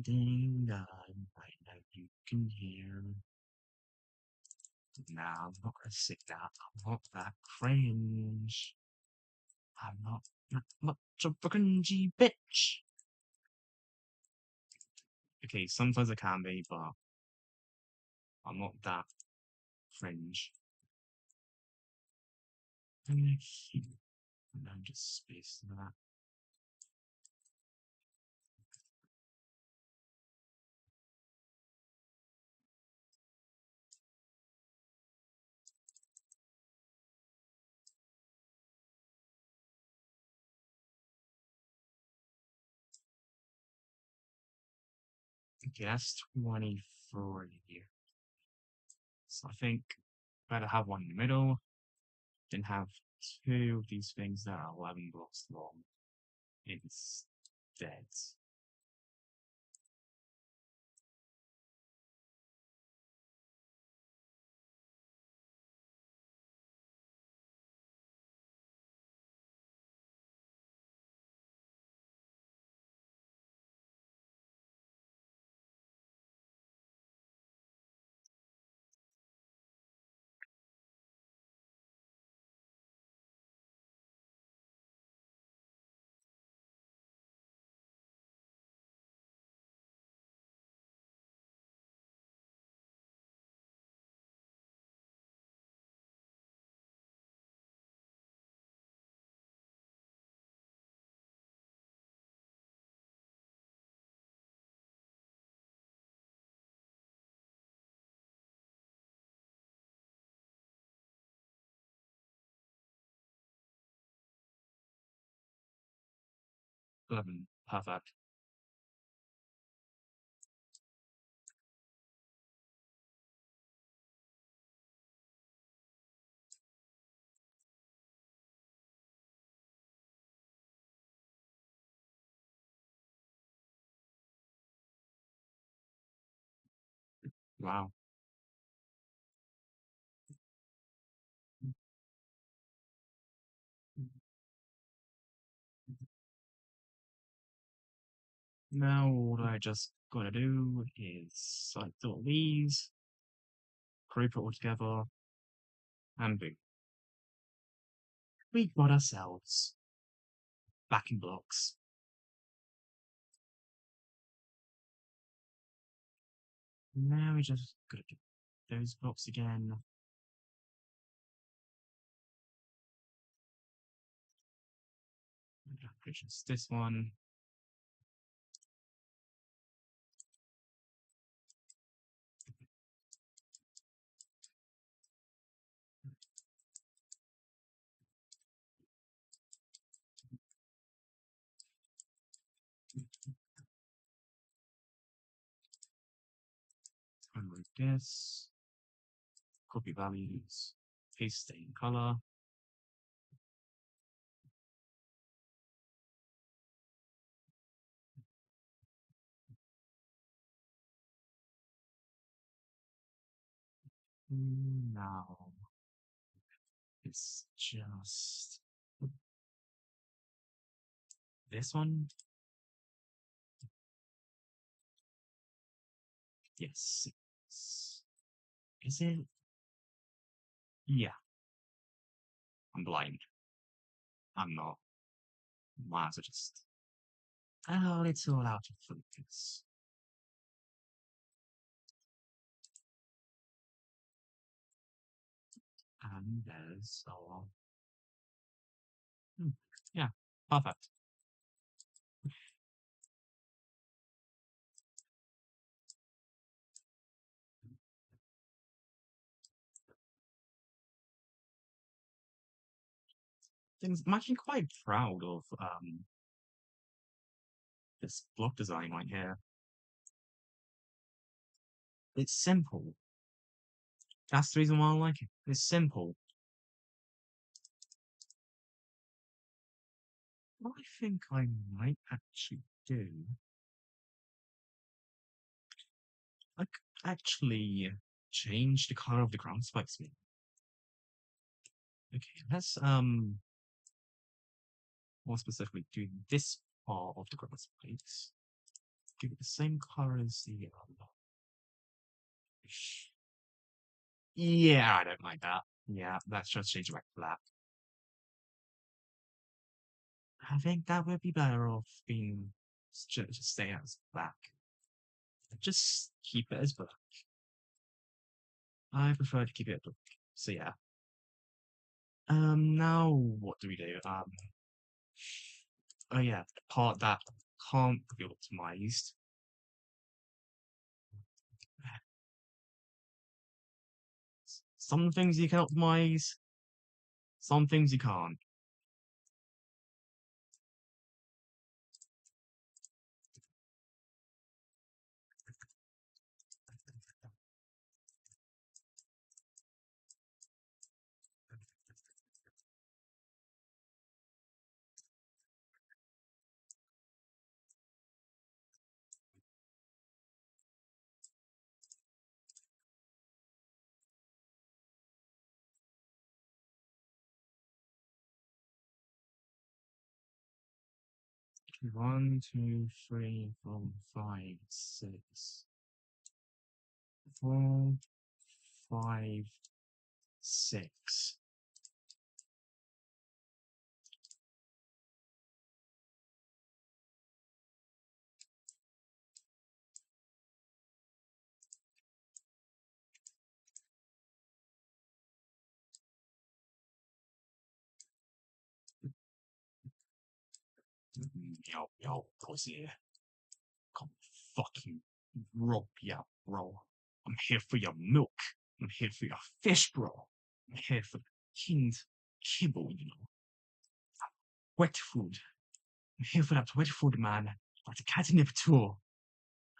Ding dong, I know you can hear. Nah, I'm not gonna say that. I'm not that cringe. I'm not that much of a cringy bitch. Okay, sometimes I can be, but I'm not that cringe. I'm gonna keep no just space for that. Okay, that's 24 here. So I think better have one in the middle, then have two of these things that are 11 blocks long instead. Perfect. Wow. Now what I just gotta do is select all these, group it all together, and boom. We got ourselves backing blocks. Now we just gotta do those blocks again. Just this one. Unload this. Copy values. Paste stain color. Now it's just this one. Yes. Is it? Yeah, I'm blind. I'm not. Might as well just. Oh, it's all out of focus. And there's our. Yeah, perfect. I'm actually quite proud of this block design right here. It's simple. That's the reason why I like it. It's simple. What I think I might actually do, I could actually change the color of the ground spikes. Okay, let's more specifically do this part of the ground spikes. Give it the same color as the yeah, I don't like that. Yeah, let's just change it back to black. I think that would be better off being just stay as black. Just keep it as black. I prefer to keep it black. So yeah. Now what do we do? Oh yeah, the part that can't be optimized. Some things you can optimize, some things you can't. One, two, three, four, five, six. 4, 5, 6. Yo, pussy. Come fucking rope, yeah, bro. I'm here for your milk. I'm here for your fish, bro. I'm here for the king's kibble, you know. Wet food. I'm here for that wet food, man. Like a catnip tour.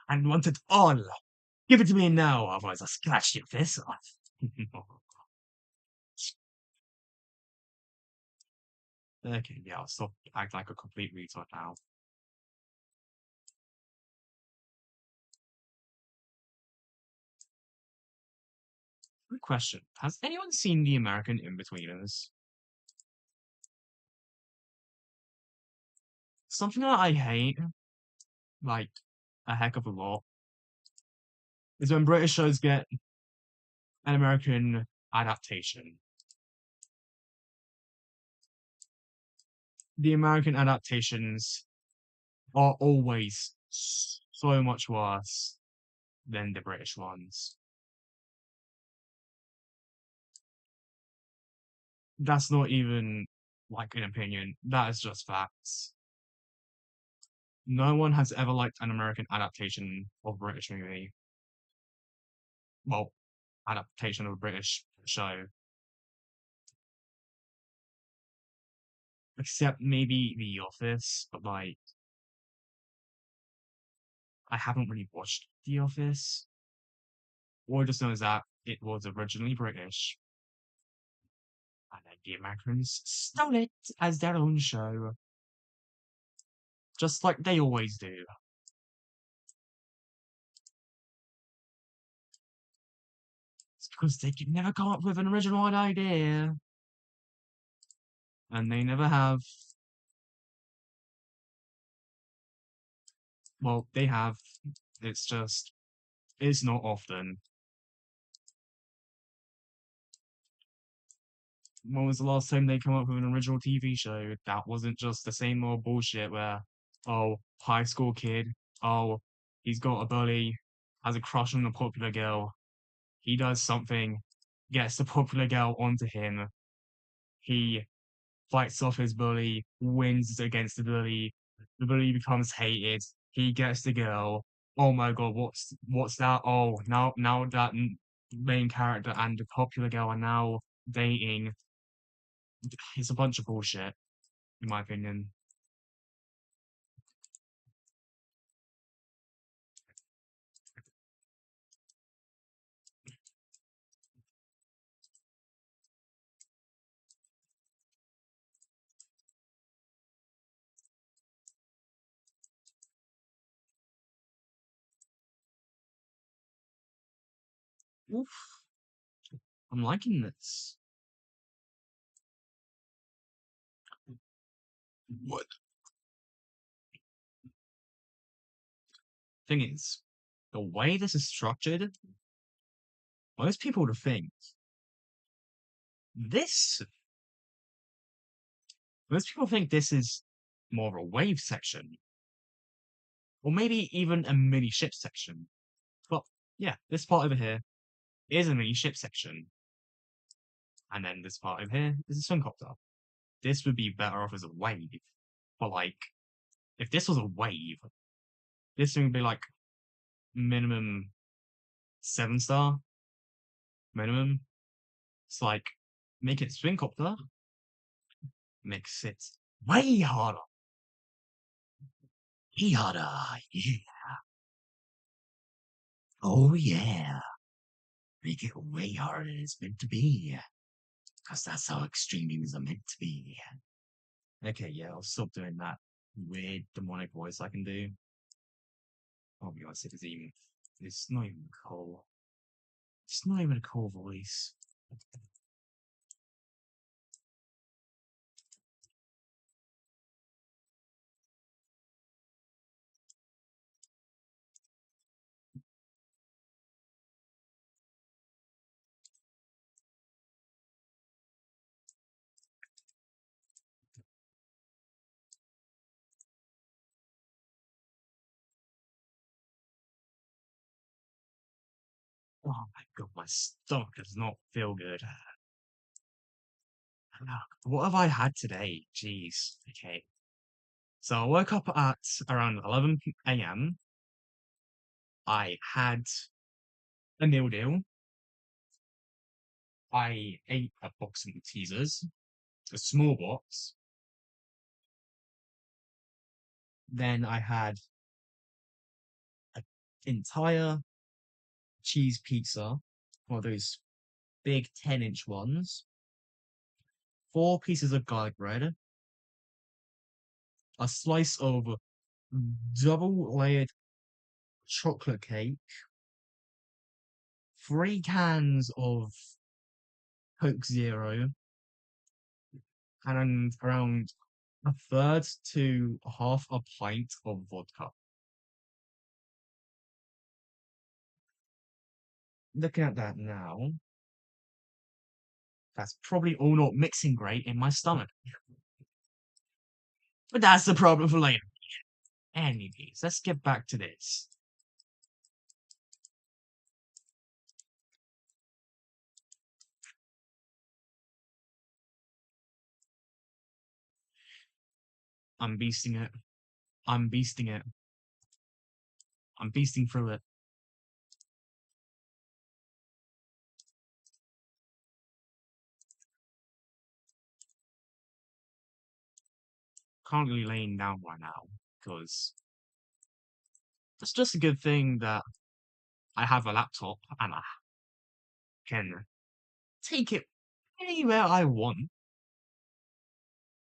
I want it all. Give it to me now, otherwise I'll scratch your face off. Okay, yeah, I'll stop acting like a complete retard now. Good question. Has anyone seen The American In-Betweeners? Something that I hate, like, a heck of a lot, is when British shows get an American adaptation. The American adaptations are always so much worse than the British ones. That's not even like an opinion, that is just facts. No one has ever liked an American adaptation of a British movie. Well, adaptation of a British show. Except maybe The Office, but like, I haven't really watched The Office. All I just know is that it was originally British, and then the Americans stole it as their own show. Just like they always do. It's because they can never come up with an original idea. And they never have. Well, they have. It's just, it's not often. When was the last time they come up with an original TV show that wasn't just the same old bullshit where, oh, high school kid, oh, he's got a bully, has a crush on a popular girl, he does something, gets the popular girl onto him, he fights off his bully, wins against the bully becomes hated, he gets the girl. Oh my god, what's that? Oh, now that main character and the popular girl are now dating. It's a bunch of bullshit, in my opinion. Oof, I'm liking this. What? Thing is, the way this is structured, most people would think this. Most people think this is more of a wave section, or maybe even a mini ship section. But yeah, this part over here is a mini ship section, and then this part over here is a swingcopter. This would be better off as a wave, but like, if this was a wave, this would be like minimum 7 star minimum. It's like, make it swingcopter makes it way harder. Way harder. Yeah. Oh yeah. Make it way harder than it's meant to be. Because that's how extreme things are meant to be. Okay, yeah, I'll stop doing that weird demonic voice I can do. Oh my god, it's not even cool. It's not even a cool voice. Oh my god, my stomach does not feel good. What have I had today? Jeez. Okay. So I woke up at around 11 a.m. I had a meal deal. I ate a box of Maltesers, a small box. Then I had an entire cheese pizza, one of those big 10-inch ones, 4 pieces of garlic bread, a slice of double layered chocolate cake, 3 cans of Coke Zero and around a third to half a pint of vodka. Looking at that now, that's probably all not mixing great in my stomach. But that's the problem for later. Anyways, let's get back to this. I'm beasting it. I'm beasting it. I'm beasting through it. Can't really laying down right now because it's just a good thing that I have a laptop and I can take it anywhere I want.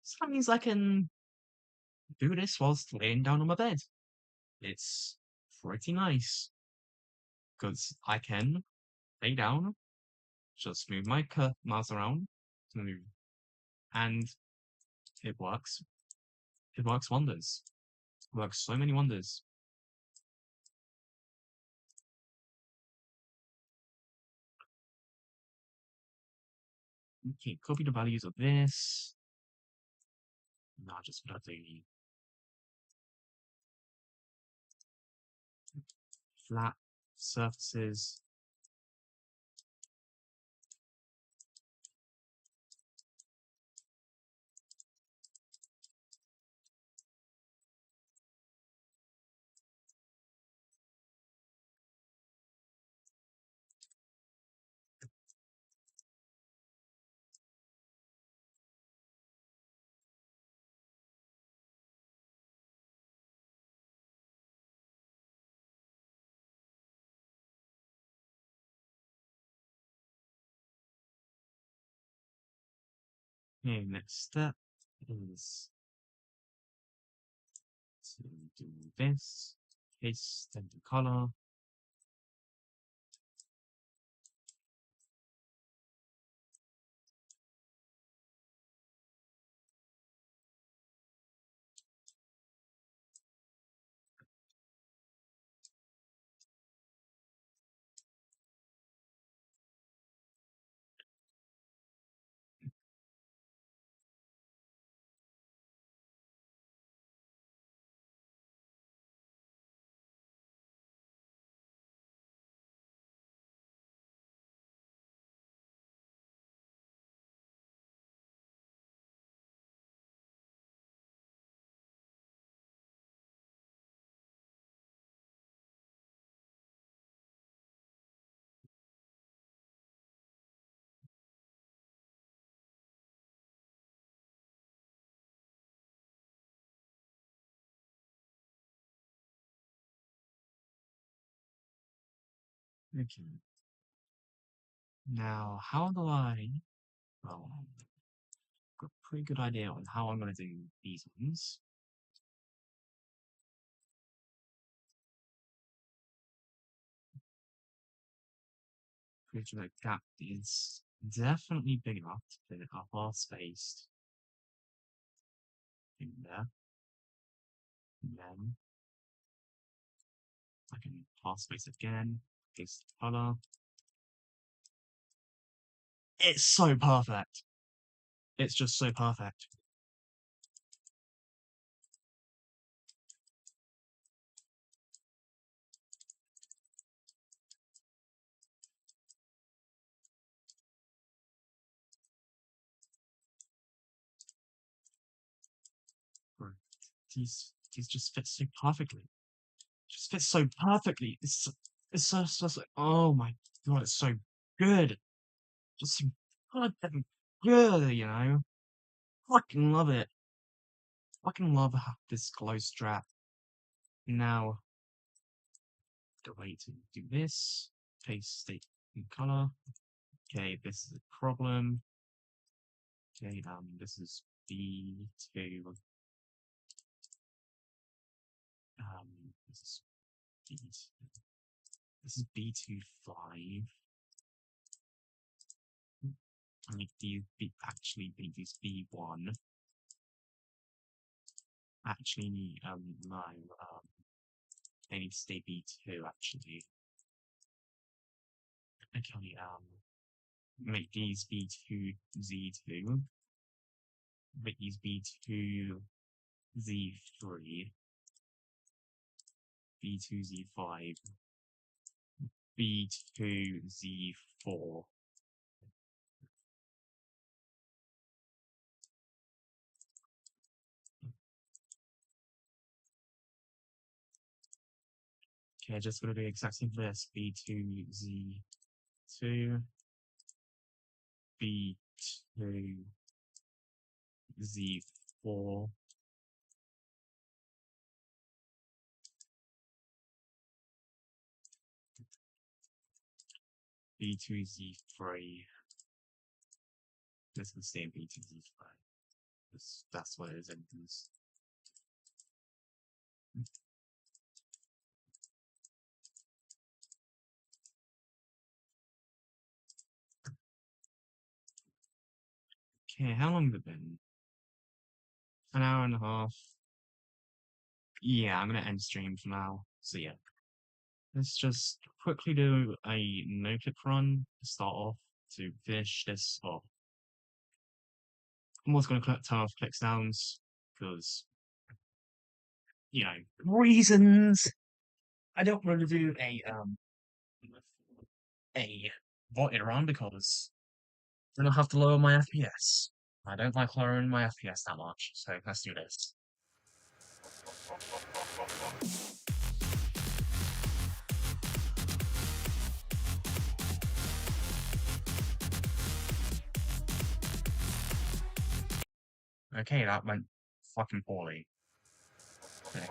So that means I can do this whilst laying down on my bed. It's pretty nice because I can lay down, just move my mouse around, move, and it works. It works wonders. It works so many wonders. Okay, copy the values of this. No, just put the flat surfaces. Okay, next step is to do this. Paste then the color. Okay. Now, how do I? Well, I've got a pretty good idea on how I'm going to do these ones. Pretty sure that gap is definitely big enough to fit a half spaced in there. And then I can half space again, paste the color. It's so perfect. It's just so perfect. Bro, these just fit so perfectly. Just fits so perfectly. It's so oh my god, it's so good. Just so goddamn good, you know. Fucking love it. Fucking love this glow strap. Now, the way to do this, paste state in color. Okay, this is a problem. Okay, this is B2. This is B2. This is b2 5. I need these actually these b1. Actually, no. They need to stay b2 actually. Okay, make these b2 z2. Make these b2 z3. b2 z5. b2 z4. Okay, just gonna do exactly this. b2 z2. b2 z4. b2 z3. This is the same b2 z5. That's what it is. Okay, how long has it been? An hour and a half. Yeah, I'm gonna end stream for now. So yeah, let's just quickly do a no-click run to start off to finish this off. I'm also gonna turn off click sounds because reasons. I don't want to do a voted run because then I'll have to lower my FPS. I don't like lowering my FPS that much, so let's do this. Okay, that went fucking poorly. Okay.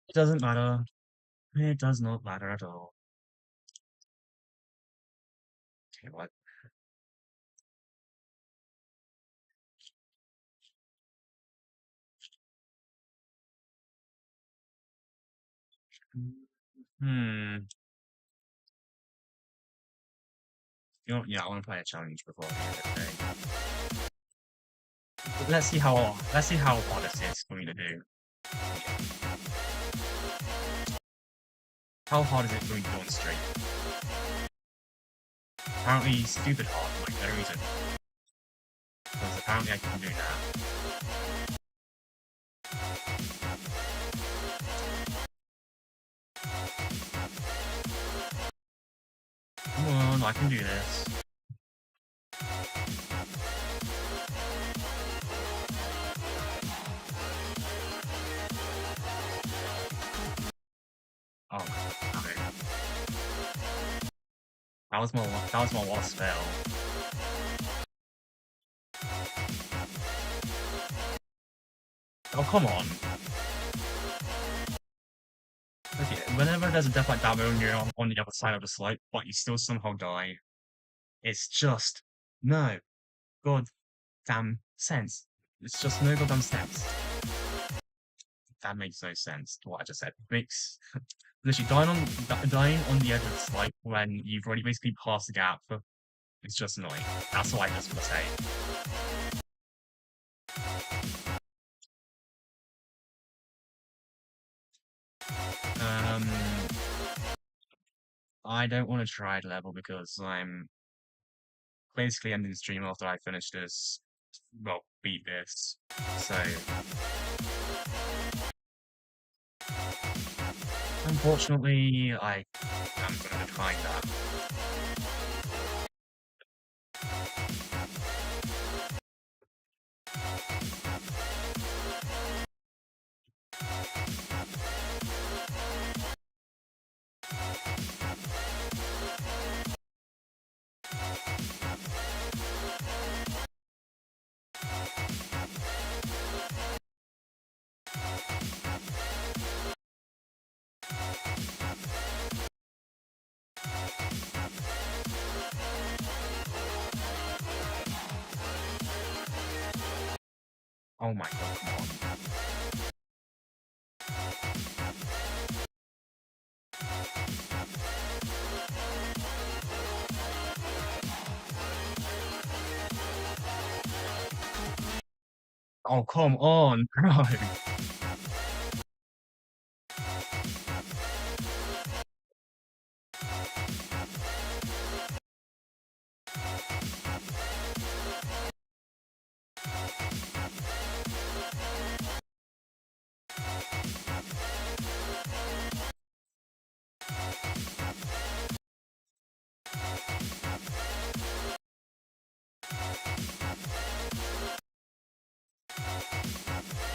It doesn't matter. It does not matter at all. Okay, what? Hmm. Yeah, I want to play a challenge before the end of the day. Let's see how hard this is for me to do. How hard is it for me to go on stream? Apparently stupid hard, like no reason. Because apparently I can do that. Come on, I can do this. Oh, okay. That was my last spell. Oh, come on. Okay, whenever there's a death like that when you're on the other side of the slide, but you still somehow die, it's just no goddamn sense. It's just no goddamn sense. that makes no sense to what I just said. Makes literally dying on the edge of the swipe when you've already basically passed the gap. It's just annoying. That's all I just want to say. Um, I don't want to try level because I'm basically ending the stream after I finish this. Well, beat this. So, unfortunately, I am going to decline that. Oh my god, come on. Oh, come on, bro.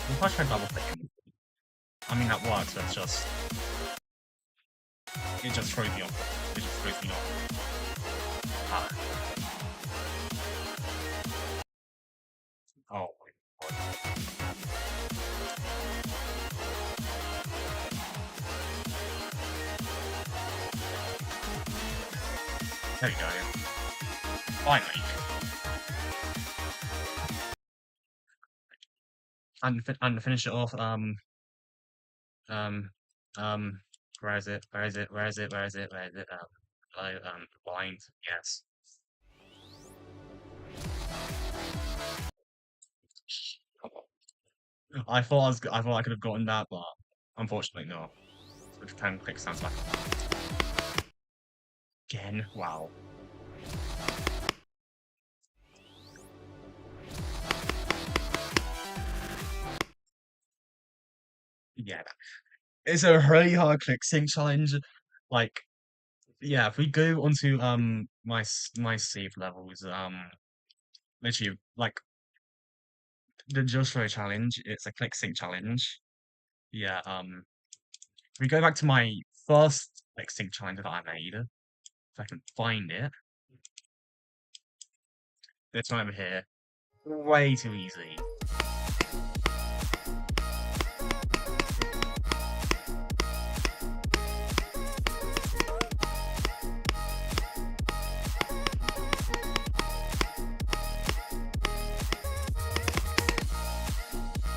If I try double clicking, I mean that works, but it just throws me off. It just throws me off. Ah, oh my god. There you go. Finally. And to finish it off, um, where is it? Where is it? Where is it? Where is it? Where is it? Blind. Yes. I thought I could have gotten that, but unfortunately not. Which 10 click sounds like again. Wow. Yeah, it's a really hard click sync challenge. Like, yeah, if we go onto my save levels, literally like the Joshua challenge, it's a click sync challenge. Yeah, if we go back to my first click sync challenge that I made, if I can find it, this one over here, way too easy.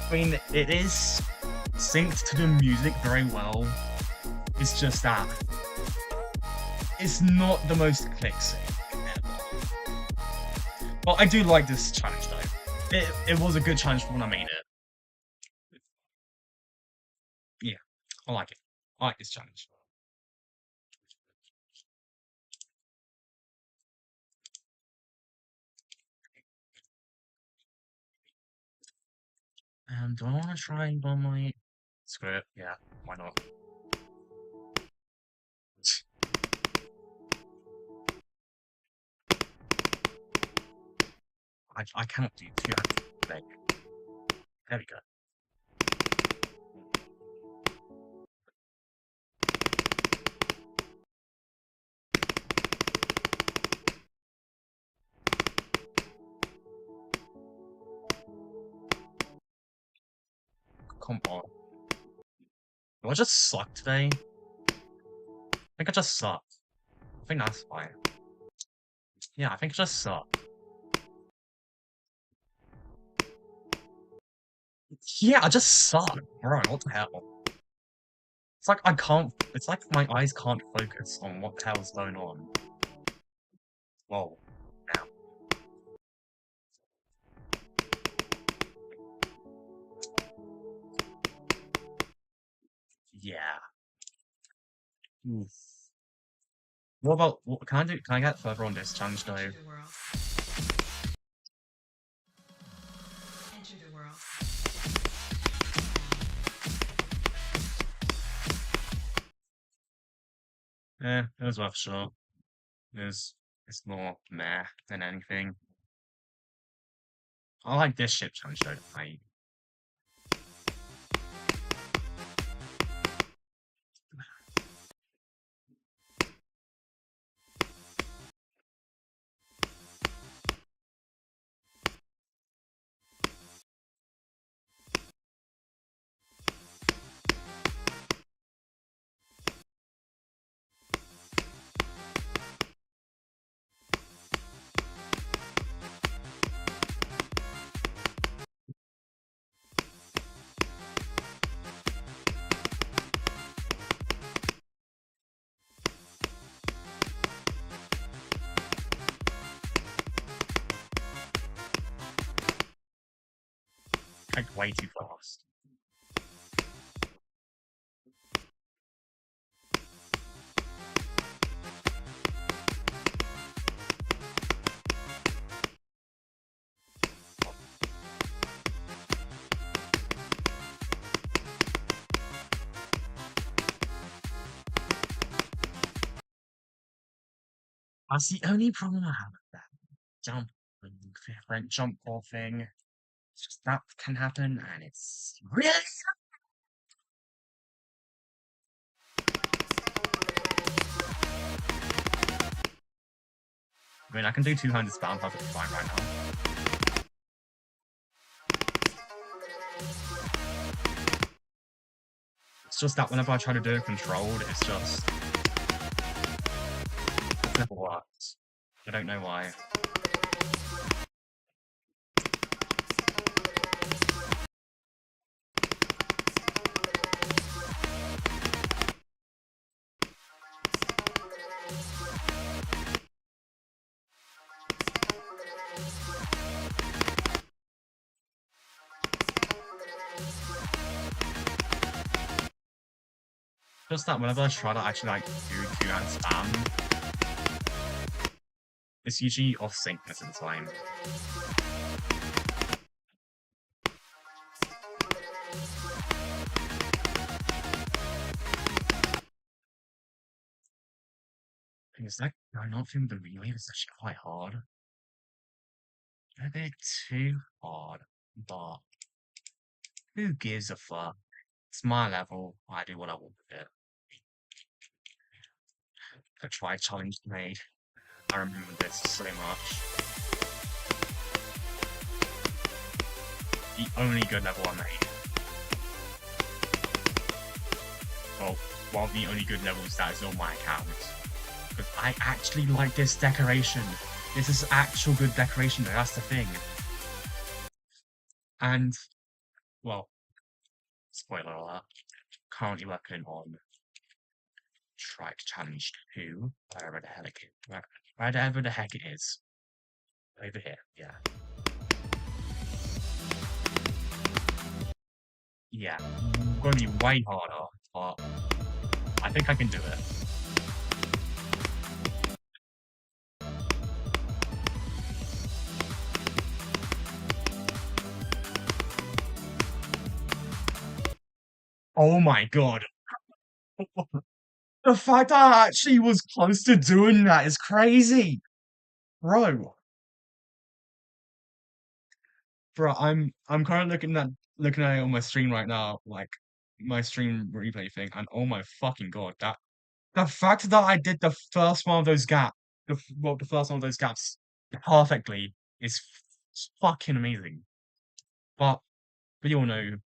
I mean, it is synced to the music very well. It's just that it's not the most click sync ever. But I do like this challenge though. It was a good challenge for when I made it. Yeah, I like it. I like this challenge. Do I want to try on my script? Yeah, why not? I cannot do two hands. There we go. Come on. Do I just suck today? I think I just suck. I think that's fine. Yeah, I think I just suck. Yeah, I just suck, bro. What the hell? It's like I can't. It's like my eyes can't focus on what the hell's going on. Whoa. Now. Yeah. Oof. What about what can I do? Can I get further on this challenge though? Enter the world. Enter the world. It was worth a shot. It's more meh than anything. I like this ship challenge though. Like way too fast. That's the only problem I have with that jump, different jump ball thing. It's just that can happen, and it's really. I mean, I can do two-handed spam perfectly fine right now. It's just that whenever I try to do it controlled, it's never works. I don't know why. Just that whenever I try to actually like do two-hand spam, it's usually off sync most of the time. Is that going on through the relay is actually quite hard. A bit too hard, but who gives a fuck? It's my level. I do what I want with it. A try challenge made. I remember this so much. The only good level I made. Well, one of the only good levels that is on my account. Because I actually like this decoration. This is actual good decoration, though. That's the thing. And, well, spoiler alert. Currently working on Trike Challenge 2, wherever the heck it is. Over here, yeah. Yeah, gonna be way harder, but I think I can do it. Oh my god. The fact that I actually was close to doing that is crazy. Bro. Bro, I'm currently looking at it on my stream right now, like my stream replay thing, and oh my fucking god, that the fact that I did the first one of those the first one of those gaps perfectly is fucking amazing. But we all know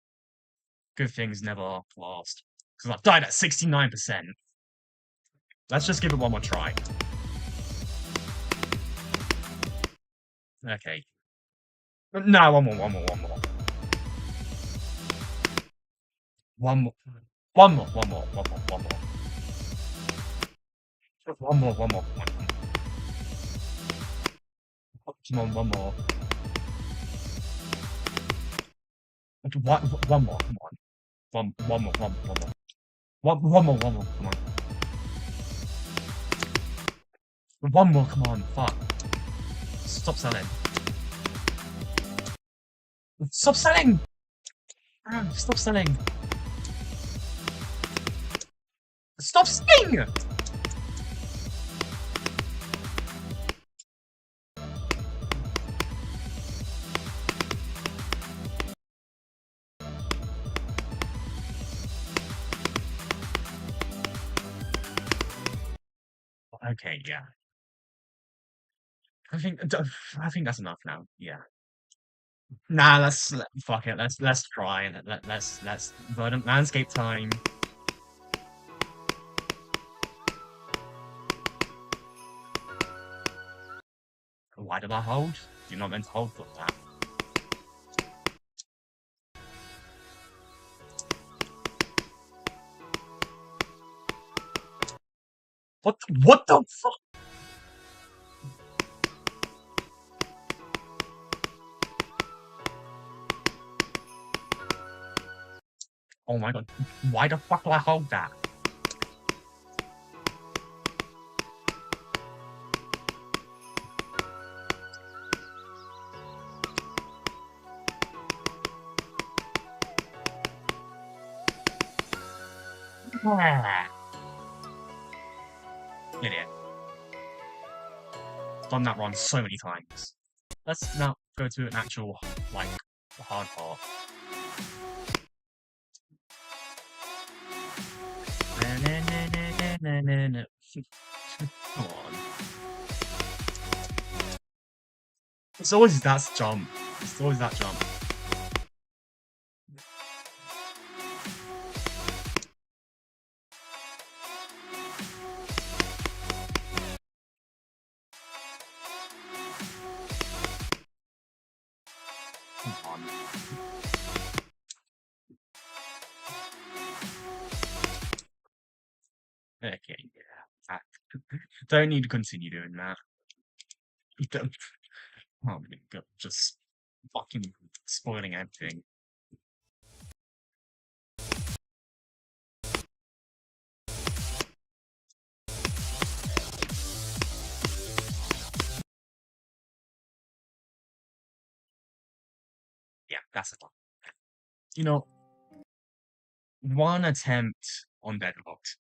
good things never last. Because I've died at 69%. Let's just give it one more try. Okay. No, one more. One more. One more. One more. One more. One more. One more. One more. Come on. One more. One more. Come on. One more. One more. One more. One more. Come on. One more. Come on. Fuck. Stop selling. Stop selling. Stop selling. Stop selling. Okay. Yeah. I think. I think that's enough now. Yeah. Nah. Fuck it. Let's try. Let's verdant landscape time. Why did I hold? You're not meant to hold for that. What the fuck? Oh my god. Why the fuck do I hold that? Ah, idiot. Done that run so many times. Let's now go to an actual, like, hard part. Come on. It's always that jump. It's always that jump. Come on. Okay, yeah. Don't need to continue doing that. Don't- Oh my god, just fucking spoiling everything. Yeah, that's it. You know, one attempt on Deadlocked.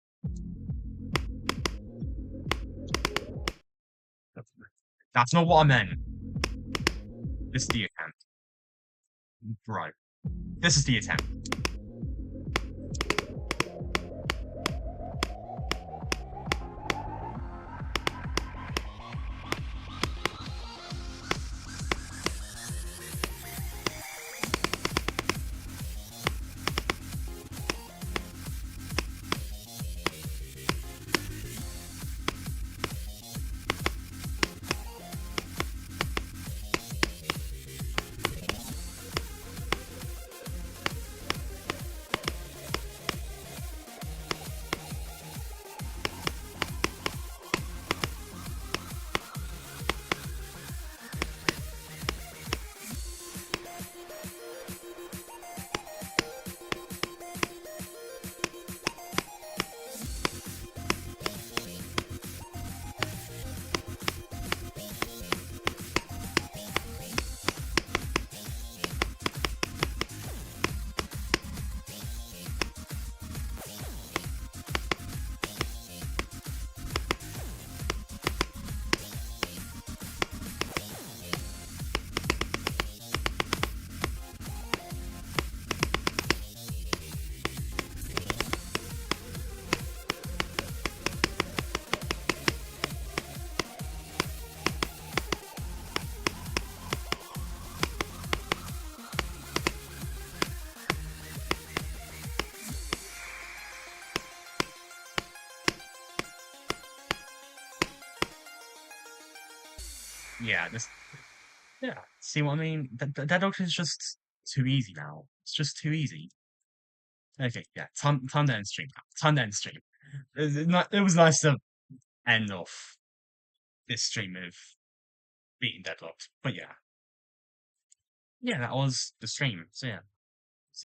That's not what I meant. This is the attempt. Bro. This is the attempt. Yeah, this. Yeah, see what I mean? Deadlocked is just too easy now. It's just too easy. Okay, yeah, time to end stream. Time to end stream. It was nice to end off this stream of being deadlocked. But yeah, yeah, that was the stream. So yeah,